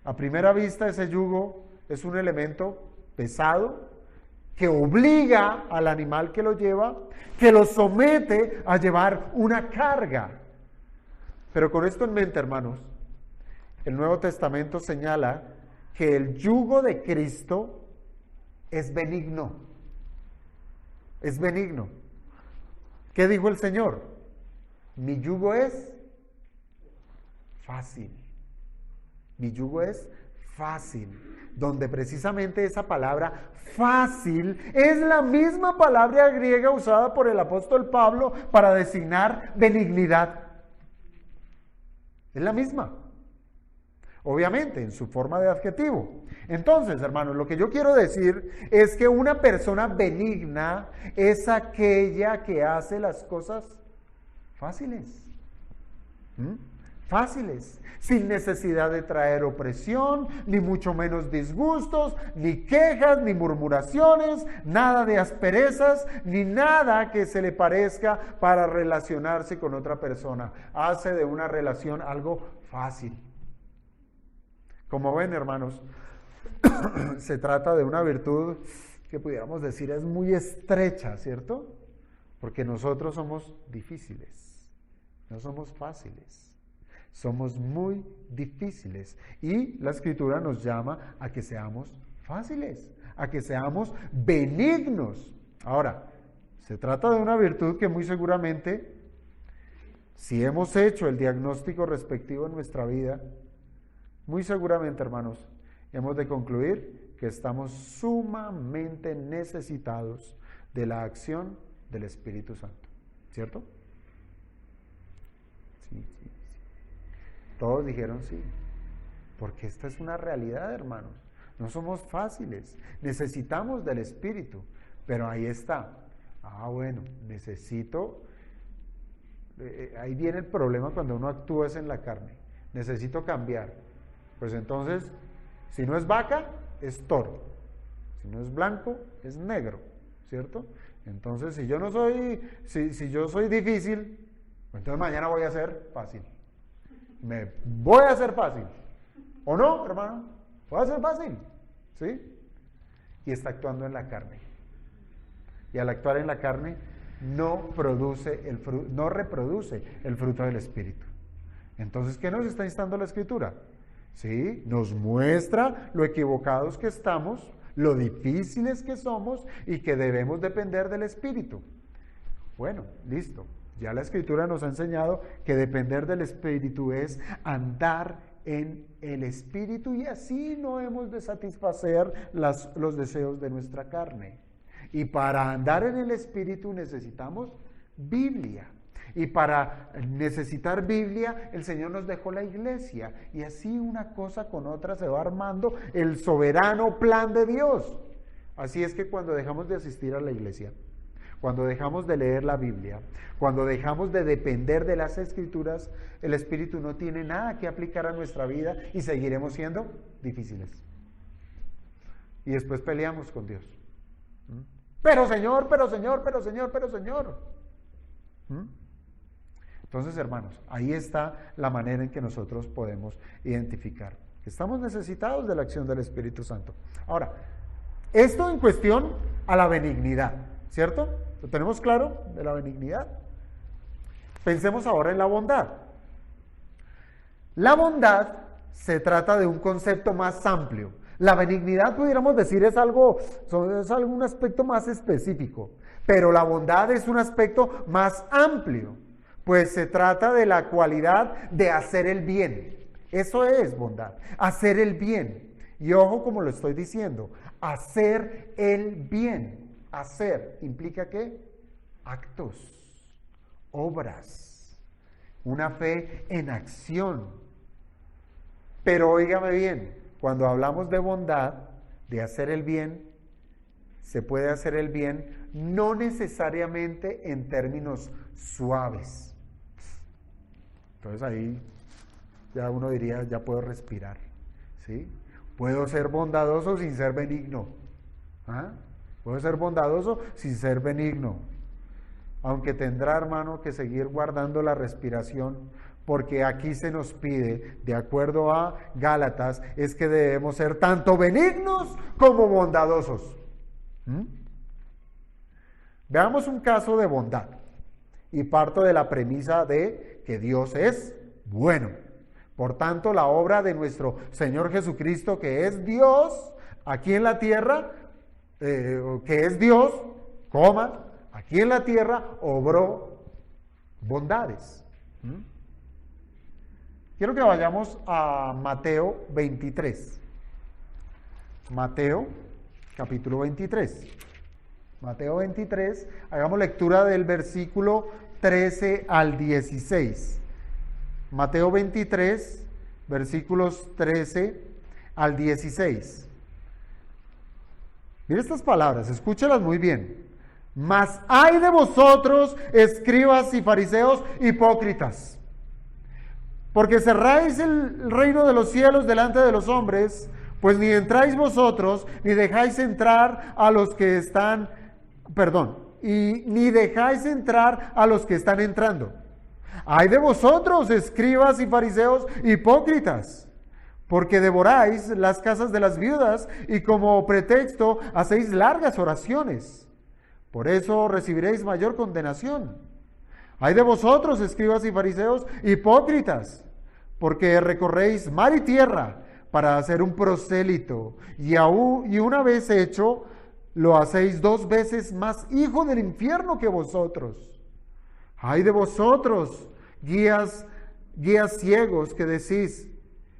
S1: A primera vista ese yugo es un elemento pesado que obliga al animal que lo lleva, que lo somete a llevar una carga. Pero con esto en mente, hermanos, el Nuevo Testamento señala que el yugo de Cristo es benigno. Es benigno. ¿Qué dijo el Señor? Mi yugo es fácil. Mi yugo es fácil, donde precisamente esa palabra fácil es la misma palabra griega usada por el apóstol Pablo para designar benignidad. Es la misma. Obviamente, en su forma de adjetivo. Entonces, hermanos, lo que yo quiero decir es que una persona benigna es aquella que hace las cosas fáciles. Fáciles, sin necesidad de traer opresión, ni mucho menos disgustos, ni quejas, ni murmuraciones, nada de asperezas, ni nada que se le parezca para relacionarse con otra persona. Hace de una relación algo fácil. Como ven, hermanos, se trata de una virtud que pudiéramos decir es muy estrecha, ¿cierto? Porque nosotros somos difíciles, no somos fáciles, somos muy difíciles. Y la Escritura nos llama a que seamos fáciles, a que seamos benignos. Ahora, se trata de una virtud que muy seguramente, si hemos hecho el diagnóstico respectivo en nuestra vida, muy seguramente, hermanos, hemos de concluir que estamos sumamente necesitados de la acción del Espíritu Santo, ¿cierto? Sí. Todos dijeron sí, porque esta es una realidad, hermanos. No somos fáciles, necesitamos del Espíritu, pero ahí está. Bueno, necesito, ahí viene el problema cuando uno actúa en la carne. Necesito cambiar. Pues entonces, si no es vaca, es toro. Si no es blanco, es negro, ¿cierto? Entonces, si yo no soy, si yo soy difícil, pues entonces mañana voy a ser fácil. Me voy a hacer fácil. ¿O no, hermano? Voy a ser fácil, ¿sí? Y está actuando en la carne. Y al actuar en la carne, no reproduce el fruto del Espíritu. Entonces, ¿qué nos está instando la Escritura? ¿Sí? Nos muestra lo equivocados que estamos, lo difíciles que somos y que debemos depender del Espíritu. Bueno, listo. Ya la Escritura nos ha enseñado que depender del Espíritu es andar en el Espíritu y así no hemos de satisfacer los deseos de nuestra carne. Y para andar en el Espíritu necesitamos Biblia. Y para necesitar Biblia, el Señor nos dejó la iglesia. Y así una cosa con otra se va armando el soberano plan de Dios. Así es que cuando dejamos de asistir a la iglesia, cuando dejamos de leer la Biblia, cuando dejamos de depender de las Escrituras, el Espíritu no tiene nada que aplicar a nuestra vida y seguiremos siendo difíciles. Y después peleamos con Dios. Pero Señor. Entonces, hermanos, ahí está la manera en que nosotros podemos identificar que estamos necesitados de la acción del Espíritu Santo. Ahora, esto en cuestión a la benignidad, ¿cierto? ¿Lo tenemos claro de la benignidad? Pensemos ahora en la bondad. La bondad se trata de un concepto más amplio. La benignidad, pudiéramos decir, es algún aspecto más específico, pero la bondad es un aspecto más amplio. Pues se trata de la cualidad de hacer el bien. Eso es bondad, hacer el bien. Y ojo como lo estoy diciendo, hacer el bien. Hacer implica ¿qué? Actos, obras, una fe en acción. Pero óigame bien, cuando hablamos de bondad, de hacer el bien, se puede hacer el bien no necesariamente en términos suaves. Entonces ahí ya uno diría, ya puedo respirar, ¿sí? Puedo ser bondadoso sin ser benigno. Puedo ser bondadoso sin ser benigno. Aunque tendrá, hermano, que seguir guardando la respiración, porque aquí se nos pide, de acuerdo a Gálatas, es que debemos ser tanto benignos como bondadosos. Veamos un caso de bondad. Y parto de la premisa de que Dios es bueno. Por tanto, la obra de nuestro Señor Jesucristo, que es Dios aquí en la tierra, aquí en la tierra obró bondades. Quiero que vayamos a Mateo 23. Mateo, capítulo 23. Mateo 23, hagamos lectura del versículo 13 al 16. Mateo 23, versículos 13 al 16. Mire estas palabras, escúchelas muy bien. Mas ay de vosotros, escribas y fariseos hipócritas, porque cerráis el reino de los cielos delante de los hombres, pues ni entráis vosotros, ni dejáis entrar a los que están, ni dejáis entrar a los que están entrando. Ay de vosotros, escribas y fariseos hipócritas, porque devoráis las casas de las viudas y como pretexto hacéis largas oraciones. Por eso recibiréis mayor condenación. Ay de vosotros, escribas y fariseos hipócritas, porque recorréis mar y tierra para hacer un prosélito, y una vez hecho, lo hacéis 2 veces más hijo del infierno que vosotros. Ay de vosotros, guías ciegos, que decís,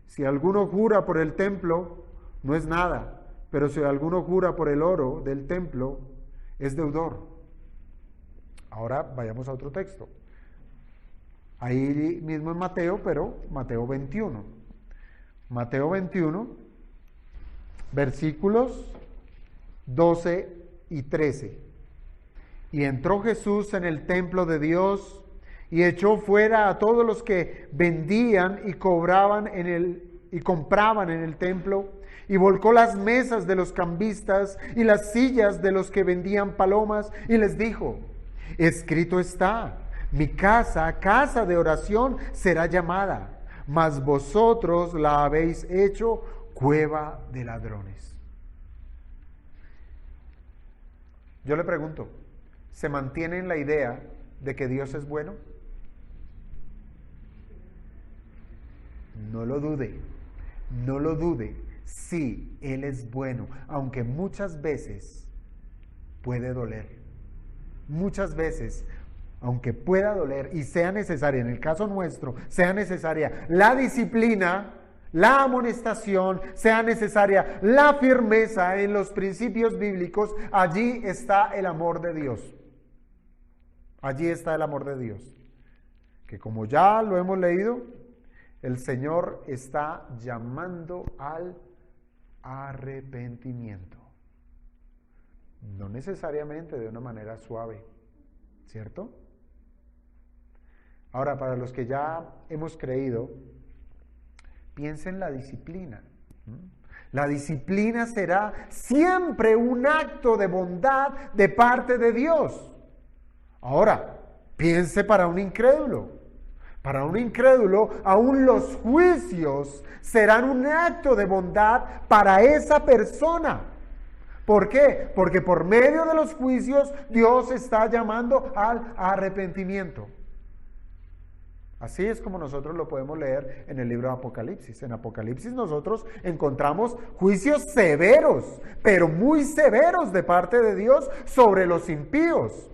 S1: si alguno jura por el templo, no es nada, pero si alguno jura por el oro del templo, es deudor. Ahora vayamos a otro texto. Ahí mismo en Mateo, pero Mateo 21. Mateo 21, versículos 12 y 13. Y entró Jesús en el templo de Dios y echó fuera a todos los que vendían y compraban en el templo, y volcó las mesas de los cambistas y las sillas de los que vendían palomas, y les dijo: escrito está, mi casa, casa de oración será llamada, mas vosotros la habéis hecho cueva de ladrones. Yo le pregunto, ¿se mantiene en la idea de que Dios es bueno? No lo dude, no lo dude. Sí, Él es bueno, aunque muchas veces puede doler. Muchas veces, aunque pueda doler y sea necesaria, en el caso nuestro, sea necesaria la disciplina, la amonestación, sea necesaria la firmeza en los principios bíblicos, allí está el amor de Dios. Allí está el amor de Dios. Que como ya lo hemos leído, el Señor está llamando al arrepentimiento. No necesariamente de una manera suave, ¿cierto? Ahora, para los que ya hemos creído, piensen en la disciplina. La disciplina será siempre un acto de bondad de parte de Dios. Ahora, piense para un incrédulo. Para un incrédulo, aún los juicios serán un acto de bondad para esa persona. ¿Por qué? Porque por medio de los juicios Dios está llamando al arrepentimiento. Así es como nosotros lo podemos leer en el libro de Apocalipsis. En Apocalipsis nosotros encontramos juicios severos, pero muy severos de parte de Dios sobre los impíos,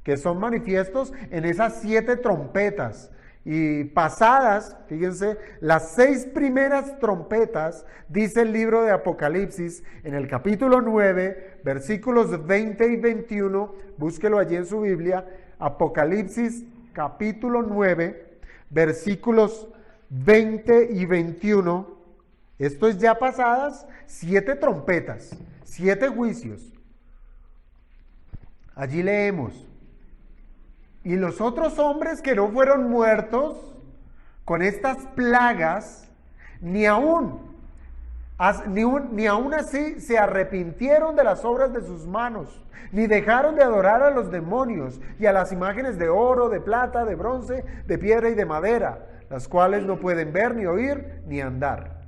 S1: que son manifiestos en esas 7 trompetas. Y pasadas, fíjense, las 6 primeras trompetas, dice el libro de Apocalipsis, en el capítulo 9, versículos 20 y 21, búsquelo allí en su Biblia, Apocalipsis capítulo 9, versículos 20 y 21, esto es ya pasadas 7 trompetas, 7 juicios. Allí leemos: y los otros hombres que no fueron muertos con estas plagas, ni aún así se arrepintieron de las obras de sus manos, ni dejaron de adorar a los demonios y a las imágenes de oro, de plata, de bronce, de piedra y de madera, las cuales no pueden ver, ni oír, ni andar.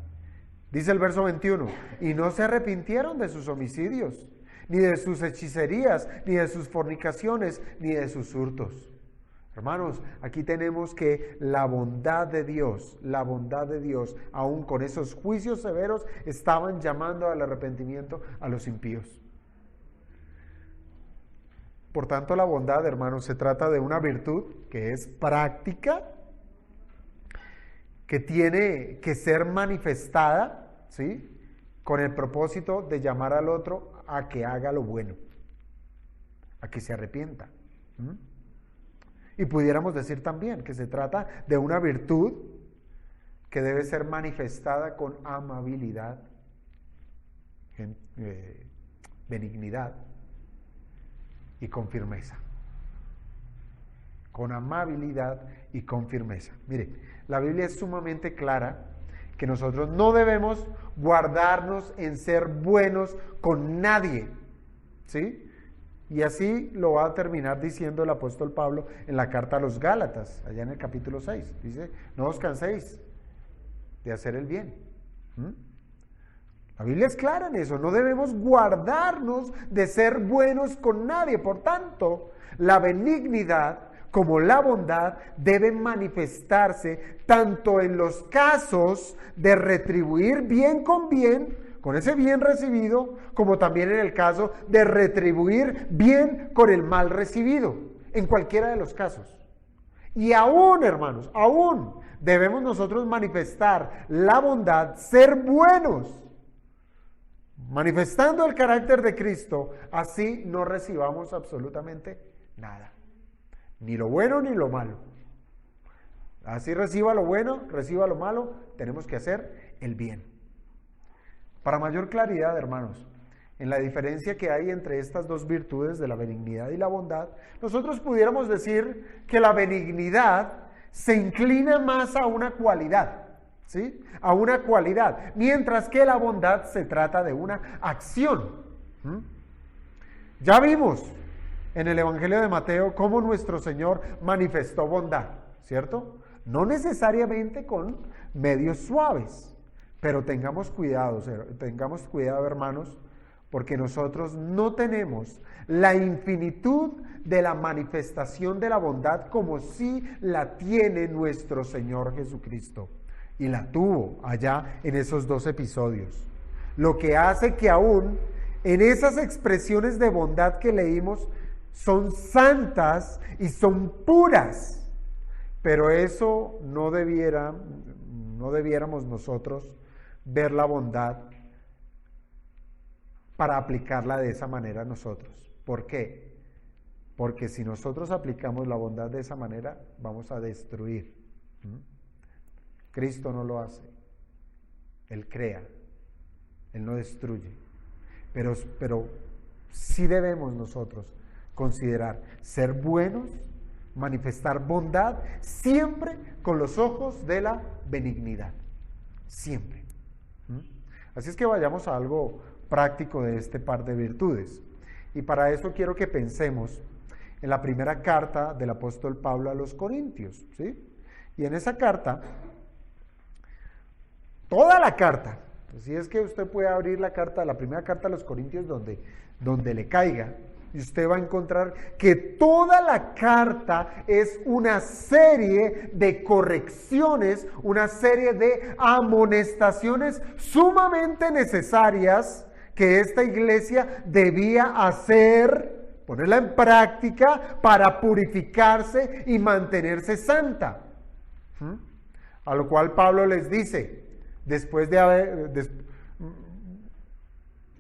S1: Dice el verso 21, y no se arrepintieron de sus homicidios, ni de sus hechicerías, ni de sus fornicaciones, ni de sus hurtos. Hermanos, aquí tenemos que la bondad de Dios, aún con esos juicios severos, estaban llamando al arrepentimiento a los impíos. Por tanto, la bondad, hermanos, se trata de una virtud que es práctica que tiene que ser manifestada, ¿sí?, con el propósito de llamar al otro a que haga lo bueno, a que se arrepienta. Y pudiéramos decir también que se trata de una virtud que debe ser manifestada con amabilidad, benignidad y con firmeza. Con amabilidad y con firmeza. Mire, la Biblia es sumamente clara que nosotros no debemos guardarnos en ser buenos con nadie, ¿sí? Y así lo va a terminar diciendo el apóstol Pablo en la carta a los Gálatas, allá en el capítulo 6. Dice, no os canséis de hacer el bien. La Biblia es clara en eso, no debemos guardarnos de ser buenos con nadie. Por tanto, la benignidad como la bondad deben manifestarse tanto en los casos de retribuir bien, con ese bien recibido, como también en el caso de retribuir bien con el mal recibido, en cualquiera de los casos. Y aún, hermanos, aún debemos nosotros manifestar la bondad, ser buenos, manifestando el carácter de Cristo, así no recibamos absolutamente nada. Ni lo bueno ni lo malo. Así reciba lo bueno, reciba lo malo, tenemos que hacer el bien. Para mayor claridad, hermanos, en la diferencia que hay entre estas dos virtudes de la benignidad y la bondad, nosotros pudiéramos decir que la benignidad se inclina más a una cualidad, ¿sí? A una cualidad, mientras que la bondad se trata de una acción. Ya vimos en el Evangelio de Mateo cómo nuestro Señor manifestó bondad, ¿cierto? No necesariamente con medios suaves, pero tengamos cuidado, hermanos, porque nosotros no tenemos la infinitud de la manifestación de la bondad como sí la tiene nuestro Señor Jesucristo, y la tuvo allá en esos 2 episodios. Lo que hace que aún en esas expresiones de bondad que leímos, son santas y son puras, pero eso no debiéramos nosotros ver la bondad para aplicarla de esa manera nosotros. ¿Por qué? Porque si nosotros aplicamos la bondad de esa manera, vamos a destruir. Cristo no lo hace. Él crea, Él no destruye. Pero sí debemos nosotros considerar ser buenos, manifestar bondad, siempre con los ojos de la benignidad. Siempre. Así es que vayamos a algo práctico de este par de virtudes. Y para eso quiero que pensemos en la primera carta del apóstol Pablo a los Corintios, ¿sí? Y en esa carta, toda la carta, así es que usted puede abrir la primera carta a los Corintios donde le caiga, y usted va a encontrar que toda la carta es una serie de correcciones, una serie de amonestaciones sumamente necesarias que esta iglesia debía hacer, ponerla en práctica para purificarse y mantenerse santa. A lo cual Pablo les dice, después de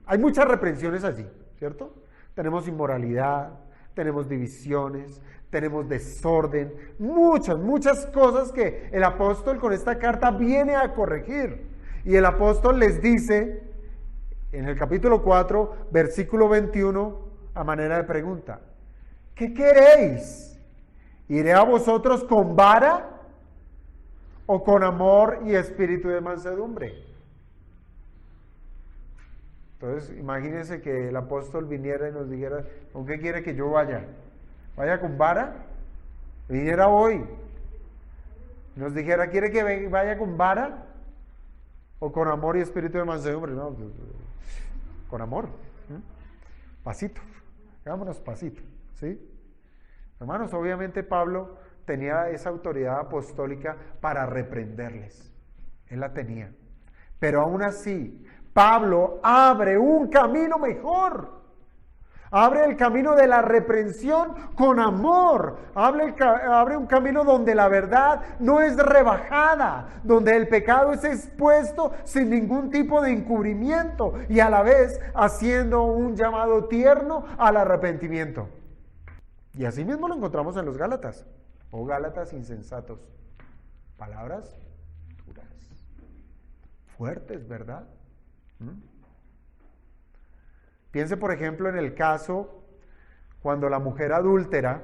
S1: hay muchas reprensiones allí, ¿cierto? Tenemos inmoralidad, tenemos divisiones, tenemos desorden, muchas cosas que el apóstol con esta carta viene a corregir. Y el apóstol les dice, en el capítulo 4, versículo 21, a manera de pregunta, ¿qué queréis? ¿Iré a vosotros con vara o con amor y espíritu de mansedumbre? Entonces, imagínense que el apóstol viniera y nos dijera, ¿con qué quiere que yo vaya? ¿Vaya con vara? Viniera hoy. Nos dijera, ¿quiere que vaya con vara? ¿O con amor y espíritu de mansedumbre? No, con amor. Pasito. Hagámonos pasito. ¿Sí? Hermanos, obviamente Pablo tenía esa autoridad apostólica para reprenderles. Él la tenía. Pero aún así, Pablo abre un camino mejor. Abre el camino de la reprensión con amor. Abre un camino donde la verdad no es rebajada, donde el pecado es expuesto sin ningún tipo de encubrimiento y a la vez haciendo un llamado tierno al arrepentimiento. Y así mismo lo encontramos en los Gálatas. Oh Gálatas insensatos. Palabras duras, fuertes, ¿verdad? Piense, por ejemplo, en el caso cuando la mujer adúltera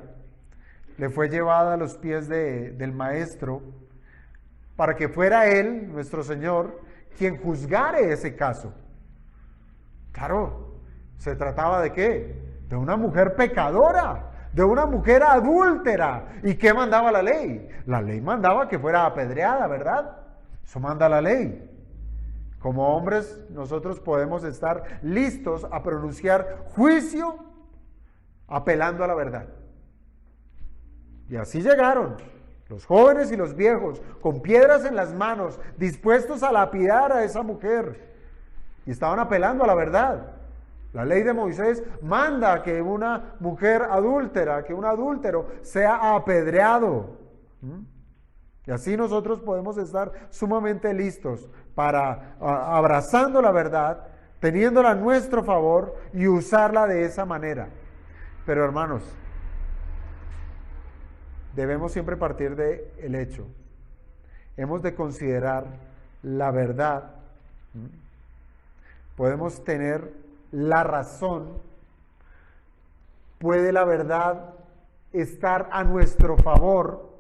S1: le fue llevada a los pies del maestro para que fuera él, nuestro Señor, quien juzgare ese caso. Claro, ¿se trataba de qué? De una mujer pecadora, de una mujer adúltera. ¿Y qué mandaba la ley? La ley mandaba que fuera apedreada, ¿verdad? Eso manda la ley. Como hombres, nosotros podemos estar listos a pronunciar juicio apelando a la verdad. Y así llegaron los jóvenes y los viejos, con piedras en las manos, dispuestos a lapidar a esa mujer. Y estaban apelando a la verdad. La ley de Moisés manda que una mujer adúltera, que un adúltero sea apedreado. Y así nosotros podemos estar sumamente listos para abrazando la verdad, teniéndola a nuestro favor y usarla de esa manera. Pero hermanos, debemos siempre partir del hecho. Hemos de considerar la verdad. Podemos tener la razón. Puede la verdad estar a nuestro favor,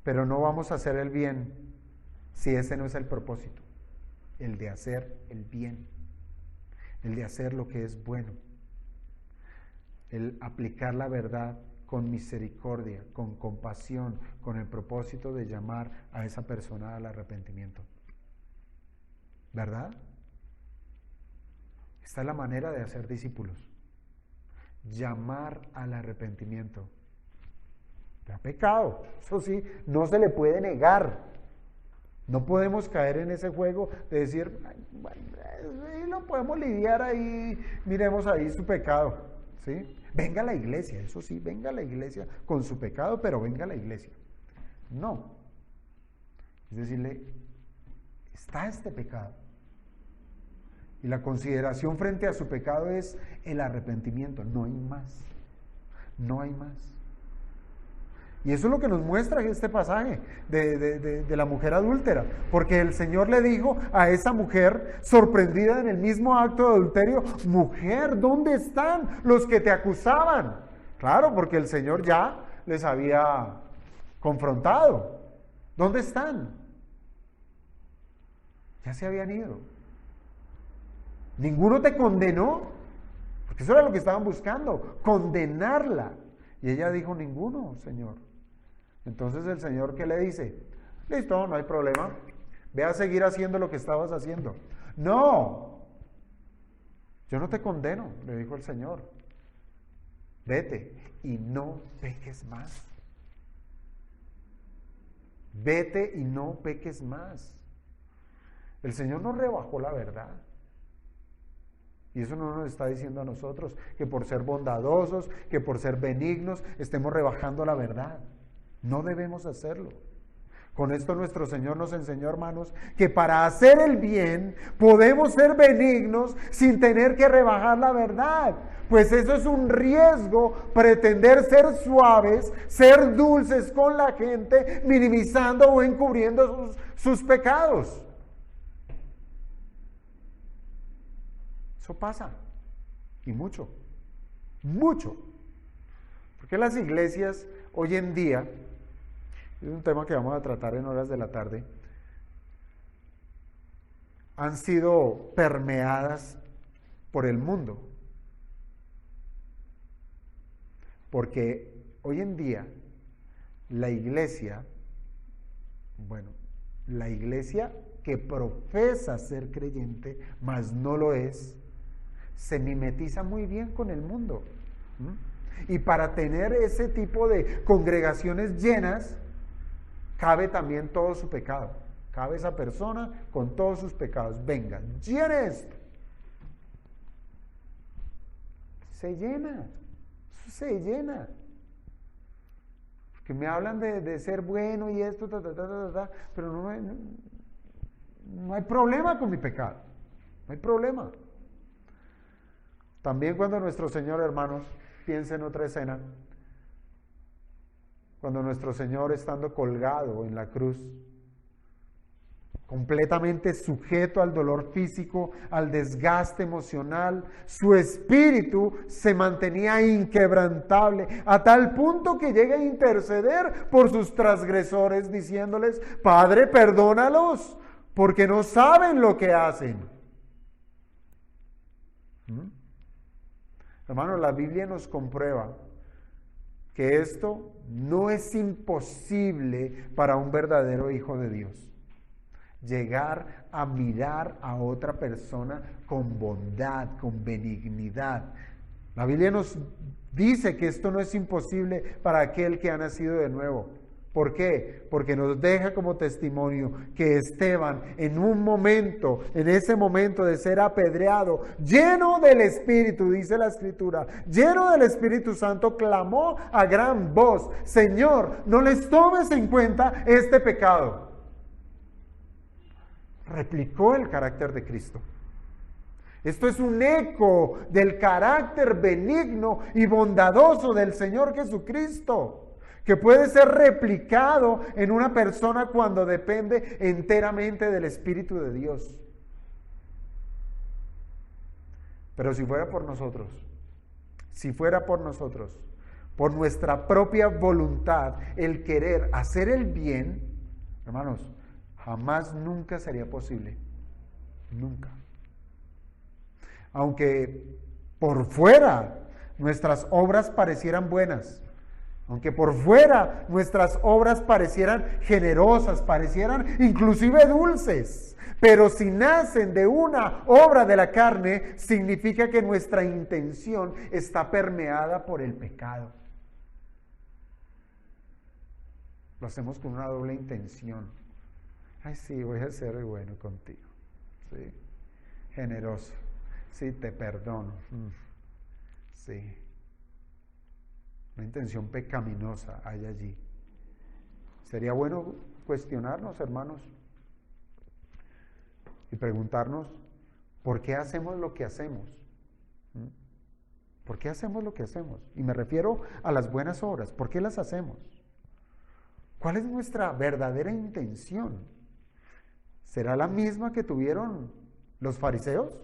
S1: pero no vamos a hacer el bien si ese no es el propósito, el de hacer el bien, el de hacer lo que es bueno, el aplicar la verdad con misericordia, con compasión, con el propósito de llamar a esa persona al arrepentimiento. ¿Verdad? Esta es la manera de hacer discípulos, llamar al arrepentimiento. Ha pecado, eso sí, no se le puede negar. No podemos caer en ese juego de decir, lo podemos lidiar ahí, miremos ahí su pecado, ¿sí? Venga a la iglesia, eso sí, venga a la iglesia con su pecado, pero venga a la iglesia. No. Es decirle, está este pecado. Y la consideración frente a su pecado es el arrepentimiento, no hay más. No hay más. Y eso es lo que nos muestra este pasaje de la mujer adúltera, porque el Señor le dijo a esa mujer, sorprendida en el mismo acto de adulterio, mujer, ¿dónde están los que te acusaban? Claro, porque el Señor ya les había confrontado. ¿Dónde están? Ya se habían ido. ¿Ninguno te condenó? Porque eso era lo que estaban buscando, condenarla. Y ella dijo, ninguno, Señor. Entonces el Señor, ¿qué le dice? Listo, no hay problema. Ve a seguir haciendo lo que estabas haciendo. No, yo no te condeno, le dijo el Señor. Vete y no peques más. Vete y no peques más. El Señor nos rebajó la verdad. Y eso no nos está diciendo a nosotros que por ser bondadosos, que por ser benignos, estemos rebajando la verdad. No debemos hacerlo. Con esto nuestro Señor nos enseñó, hermanos, que para hacer el bien podemos ser benignos sin tener que rebajar la verdad. Pues eso es un riesgo, pretender ser suaves, ser dulces con la gente, minimizando o encubriendo sus pecados. Eso pasa, y mucho, mucho. Porque las iglesias hoy en día, es un tema que vamos a tratar en horas de la tarde, han sido permeadas por el mundo. Porque hoy en día la iglesia que profesa ser creyente, mas no lo es, se mimetiza muy bien con el mundo. Y para tener ese tipo de congregaciones llenas, cabe también todo su pecado. Cabe esa persona con todos sus pecados. Venga, llene esto. se llena. Eso se llena. Porque me hablan de ser bueno y esto, pero no hay problema con mi pecado. No hay problema. También cuando nuestro Señor, hermanos, piensa en otra escena, cuando nuestro Señor, estando colgado en la cruz, completamente sujeto al dolor físico, al desgaste emocional, su espíritu se mantenía inquebrantable, a tal punto que llega a interceder por sus transgresores, diciéndoles: Padre, perdónalos, porque no saben lo que hacen. Hermanos, la Biblia nos comprueba que esto no es imposible para un verdadero hijo de Dios. Llegar a mirar a otra persona con bondad, con benignidad. La Biblia nos dice que esto no es imposible para aquel que ha nacido de nuevo. ¿Por qué? Porque nos deja como testimonio que Esteban, en ese momento de ser apedreado, lleno del Espíritu, dice la Escritura, lleno del Espíritu Santo, clamó a gran voz: Señor, no les tomes en cuenta este pecado. Replicó el carácter de Cristo. Esto es un eco del carácter benigno y bondadoso del Señor Jesucristo, que puede ser replicado en una persona cuando depende enteramente del Espíritu de Dios. Pero si fuera por nosotros, por nuestra propia voluntad, el querer hacer el bien, hermanos, jamás, nunca sería posible. Nunca. Aunque por fuera nuestras obras parecieran buenas, aunque por fuera nuestras obras parecieran generosas, parecieran inclusive dulces, pero si nacen de una obra de la carne, significa que nuestra intención está permeada por el pecado. Lo hacemos con una doble intención. Ay, sí, voy a ser bueno contigo. Sí, generoso. Sí, te perdono. Sí. Una intención pecaminosa hay allí. Sería bueno cuestionarnos, hermanos, y preguntarnos: ¿por qué hacemos lo que hacemos? ¿Por qué hacemos lo que hacemos? Y me refiero a las buenas obras. ¿Por qué las hacemos? ¿Cuál es nuestra verdadera intención? ¿Será la misma que tuvieron los fariseos?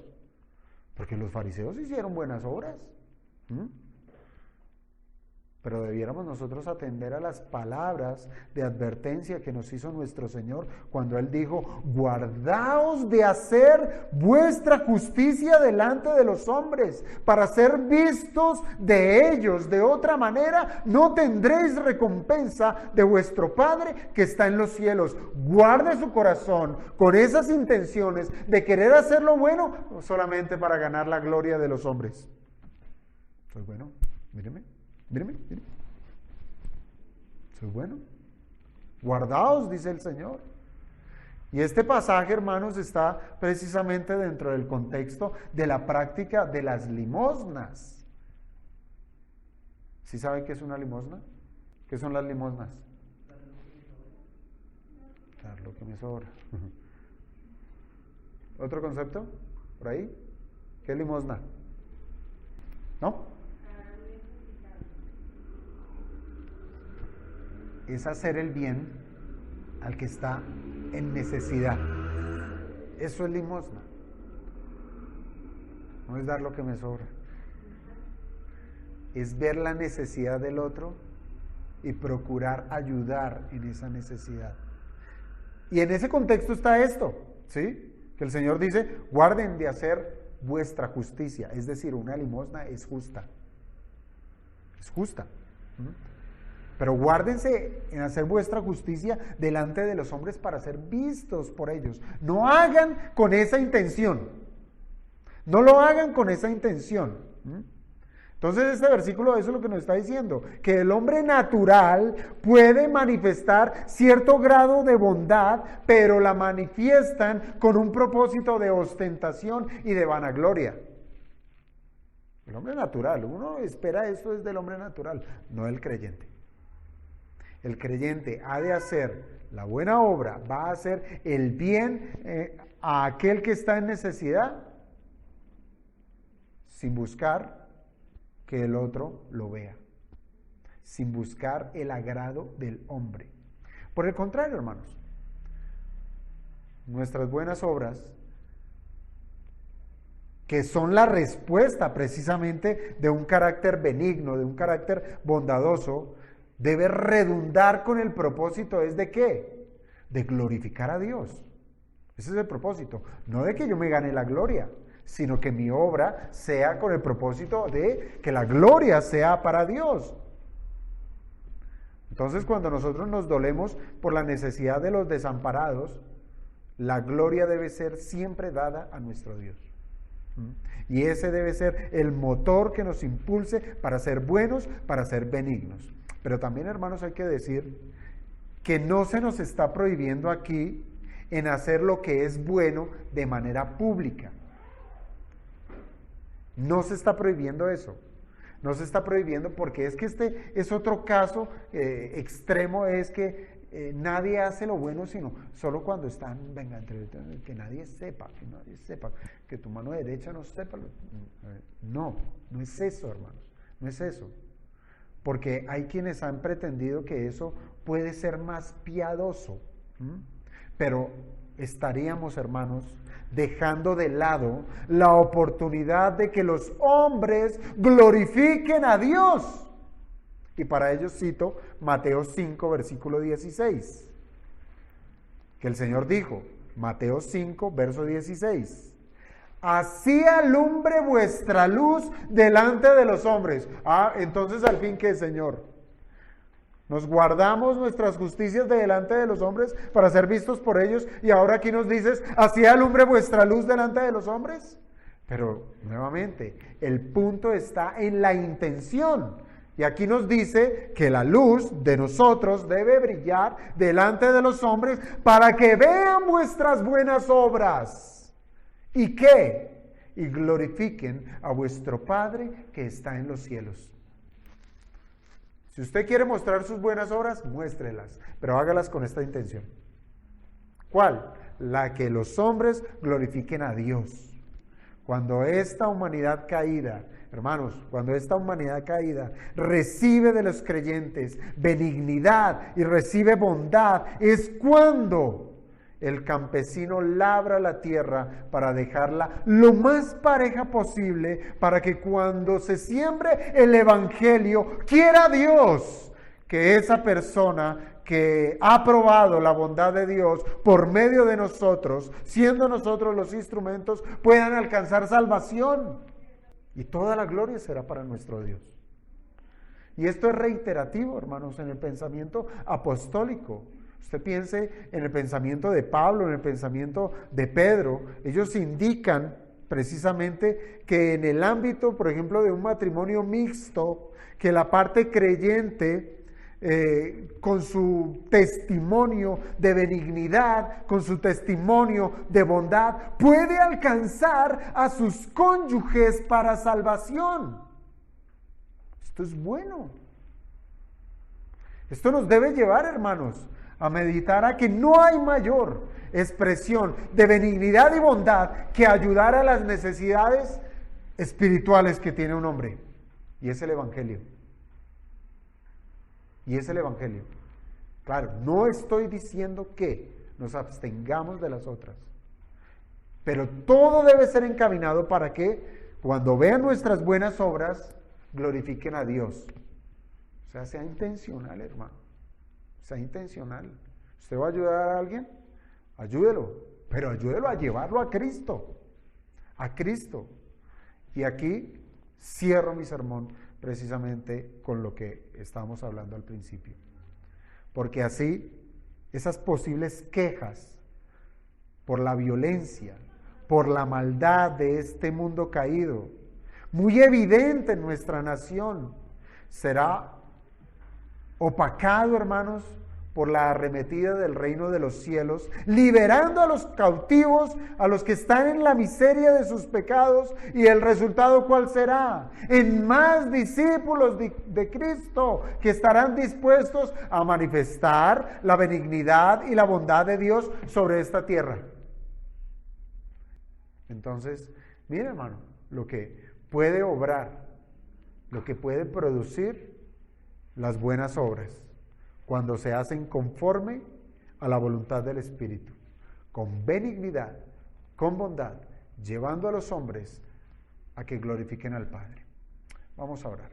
S1: Porque los fariseos hicieron buenas obras. Pero debiéramos nosotros atender a las palabras de advertencia que nos hizo nuestro Señor cuando Él dijo: guardaos de hacer vuestra justicia delante de los hombres, para ser vistos de ellos. De otra manera no tendréis recompensa de vuestro Padre que está en los cielos. Guarde su corazón con esas intenciones de querer hacer lo bueno solamente para ganar la gloria de los hombres. Soy bueno, míreme. Míreme. Soy bueno. Guardaos, dice el Señor. Y este pasaje, hermanos, está precisamente dentro del contexto de la práctica de las limosnas. ¿Sí saben qué es una limosna? ¿Qué son las limosnas? Dar lo que me sobra. ¿Otro concepto? ¿Por ahí? ¿Qué es limosna? ¿No? Es hacer el bien al que está en necesidad. Eso es limosna. No es dar lo que me sobra. Es ver la necesidad del otro y procurar ayudar en esa necesidad. Y en ese contexto está esto, ¿sí? Que el Señor dice: guarden de hacer vuestra justicia. Es decir, una limosna es justa. Es justa. Pero guárdense en hacer vuestra justicia delante de los hombres para ser vistos por ellos. No hagan con esa intención. No lo hagan con esa intención. Entonces este versículo eso es lo que nos está diciendo, que el hombre natural puede manifestar cierto grado de bondad, pero la manifiestan con un propósito de ostentación y de vanagloria. El hombre natural, uno espera esto desde el hombre natural, no el creyente. El creyente ha de hacer la buena obra, va a hacer el bien a aquel que está en necesidad, sin buscar que el otro lo vea, sin buscar el agrado del hombre. Por el contrario, hermanos, nuestras buenas obras, que son la respuesta precisamente de un carácter benigno, de un carácter bondadoso, debe redundar con el propósito, ¿es de qué? De glorificar a Dios. Ese es el propósito, no de que yo me gane la gloria, sino que mi obra sea con el propósito de que la gloria sea para Dios. Entonces, cuando nosotros nos dolemos por la necesidad de los desamparados, la gloria debe ser siempre dada a nuestro Dios. Y ese debe ser el motor que nos impulse para ser buenos, para ser benignos. Pero también, hermanos, hay que decir que no se nos está prohibiendo aquí en hacer lo que es bueno de manera pública. No se está prohibiendo eso. No se está prohibiendo porque es que este es otro caso extremo, es que nadie hace lo bueno sino solo cuando están, venga, que nadie sepa, que tu mano derecha no sepa. No es eso, hermanos, no es eso. Porque hay quienes han pretendido que eso puede ser más piadoso, pero estaríamos, hermanos, dejando de lado la oportunidad de que los hombres glorifiquen a Dios. Y para ello cito Mateo 5, versículo 16, que el Señor dijo, Mateo 5, verso 16, así alumbre vuestra luz delante de los hombres. Entonces al fin, ¿qué, Señor? Nos guardamos nuestras justicias delante de los hombres para ser vistos por ellos, y ahora aquí nos dices, así alumbre vuestra luz delante de los hombres. Pero nuevamente, el punto está en la intención. Y aquí nos dice que la luz de nosotros debe brillar delante de los hombres para que vean vuestras buenas obras. ¿Y qué? Y glorifiquen a vuestro Padre que está en los cielos. Si usted quiere mostrar sus buenas obras, muéstrelas, pero hágalas con esta intención. ¿Cuál? La que los hombres glorifiquen a Dios. Cuando esta humanidad caída, hermanos, cuando esta humanidad caída recibe de los creyentes benignidad y recibe bondad, es cuando el campesino labra la tierra para dejarla lo más pareja posible, para que cuando se siembre el evangelio, quiera Dios que esa persona que ha probado la bondad de Dios por medio de nosotros, siendo nosotros los instrumentos, puedan alcanzar salvación. Y toda la gloria será para nuestro Dios. Y esto es reiterativo, hermanos, en el pensamiento apostólico. Usted piense en el pensamiento de Pablo, en el pensamiento de Pedro. Ellos indican precisamente que en el ámbito, por ejemplo, de un matrimonio mixto, que la parte creyente, con su testimonio de benignidad, con su testimonio de bondad, puede alcanzar a sus cónyuges para salvación. Esto es bueno. Esto nos debe llevar, hermanos, a meditar a que no hay mayor expresión de benignidad y bondad que ayudar a las necesidades espirituales que tiene un hombre. Y es el Evangelio. Y es el Evangelio. Claro, no estoy diciendo que nos abstengamos de las otras, pero todo debe ser encaminado para que cuando vean nuestras buenas obras, glorifiquen a Dios. O sea, sea intencional, hermano. Sea intencional. ¿Usted va a ayudar a alguien? Ayúdelo, pero ayúdelo a llevarlo a Cristo. A Cristo. Y aquí cierro mi sermón precisamente con lo que estábamos hablando al principio. Porque así, esas posibles quejas por la violencia, por la maldad de este mundo caído, muy evidente en nuestra nación, será opacado, hermanos, por la arremetida del reino de los cielos, liberando a los cautivos, a los que están en la miseria de sus pecados. ¿Y el resultado cuál será? En más discípulos de Cristo, que estarán dispuestos a manifestar la benignidad y la bondad de Dios sobre esta tierra. Entonces, mira, hermano, lo que puede obrar, lo que puede producir las buenas obras, cuando se hacen conforme a la voluntad del Espíritu, con benignidad, con bondad, llevando a los hombres a que glorifiquen al Padre. Vamos a orar.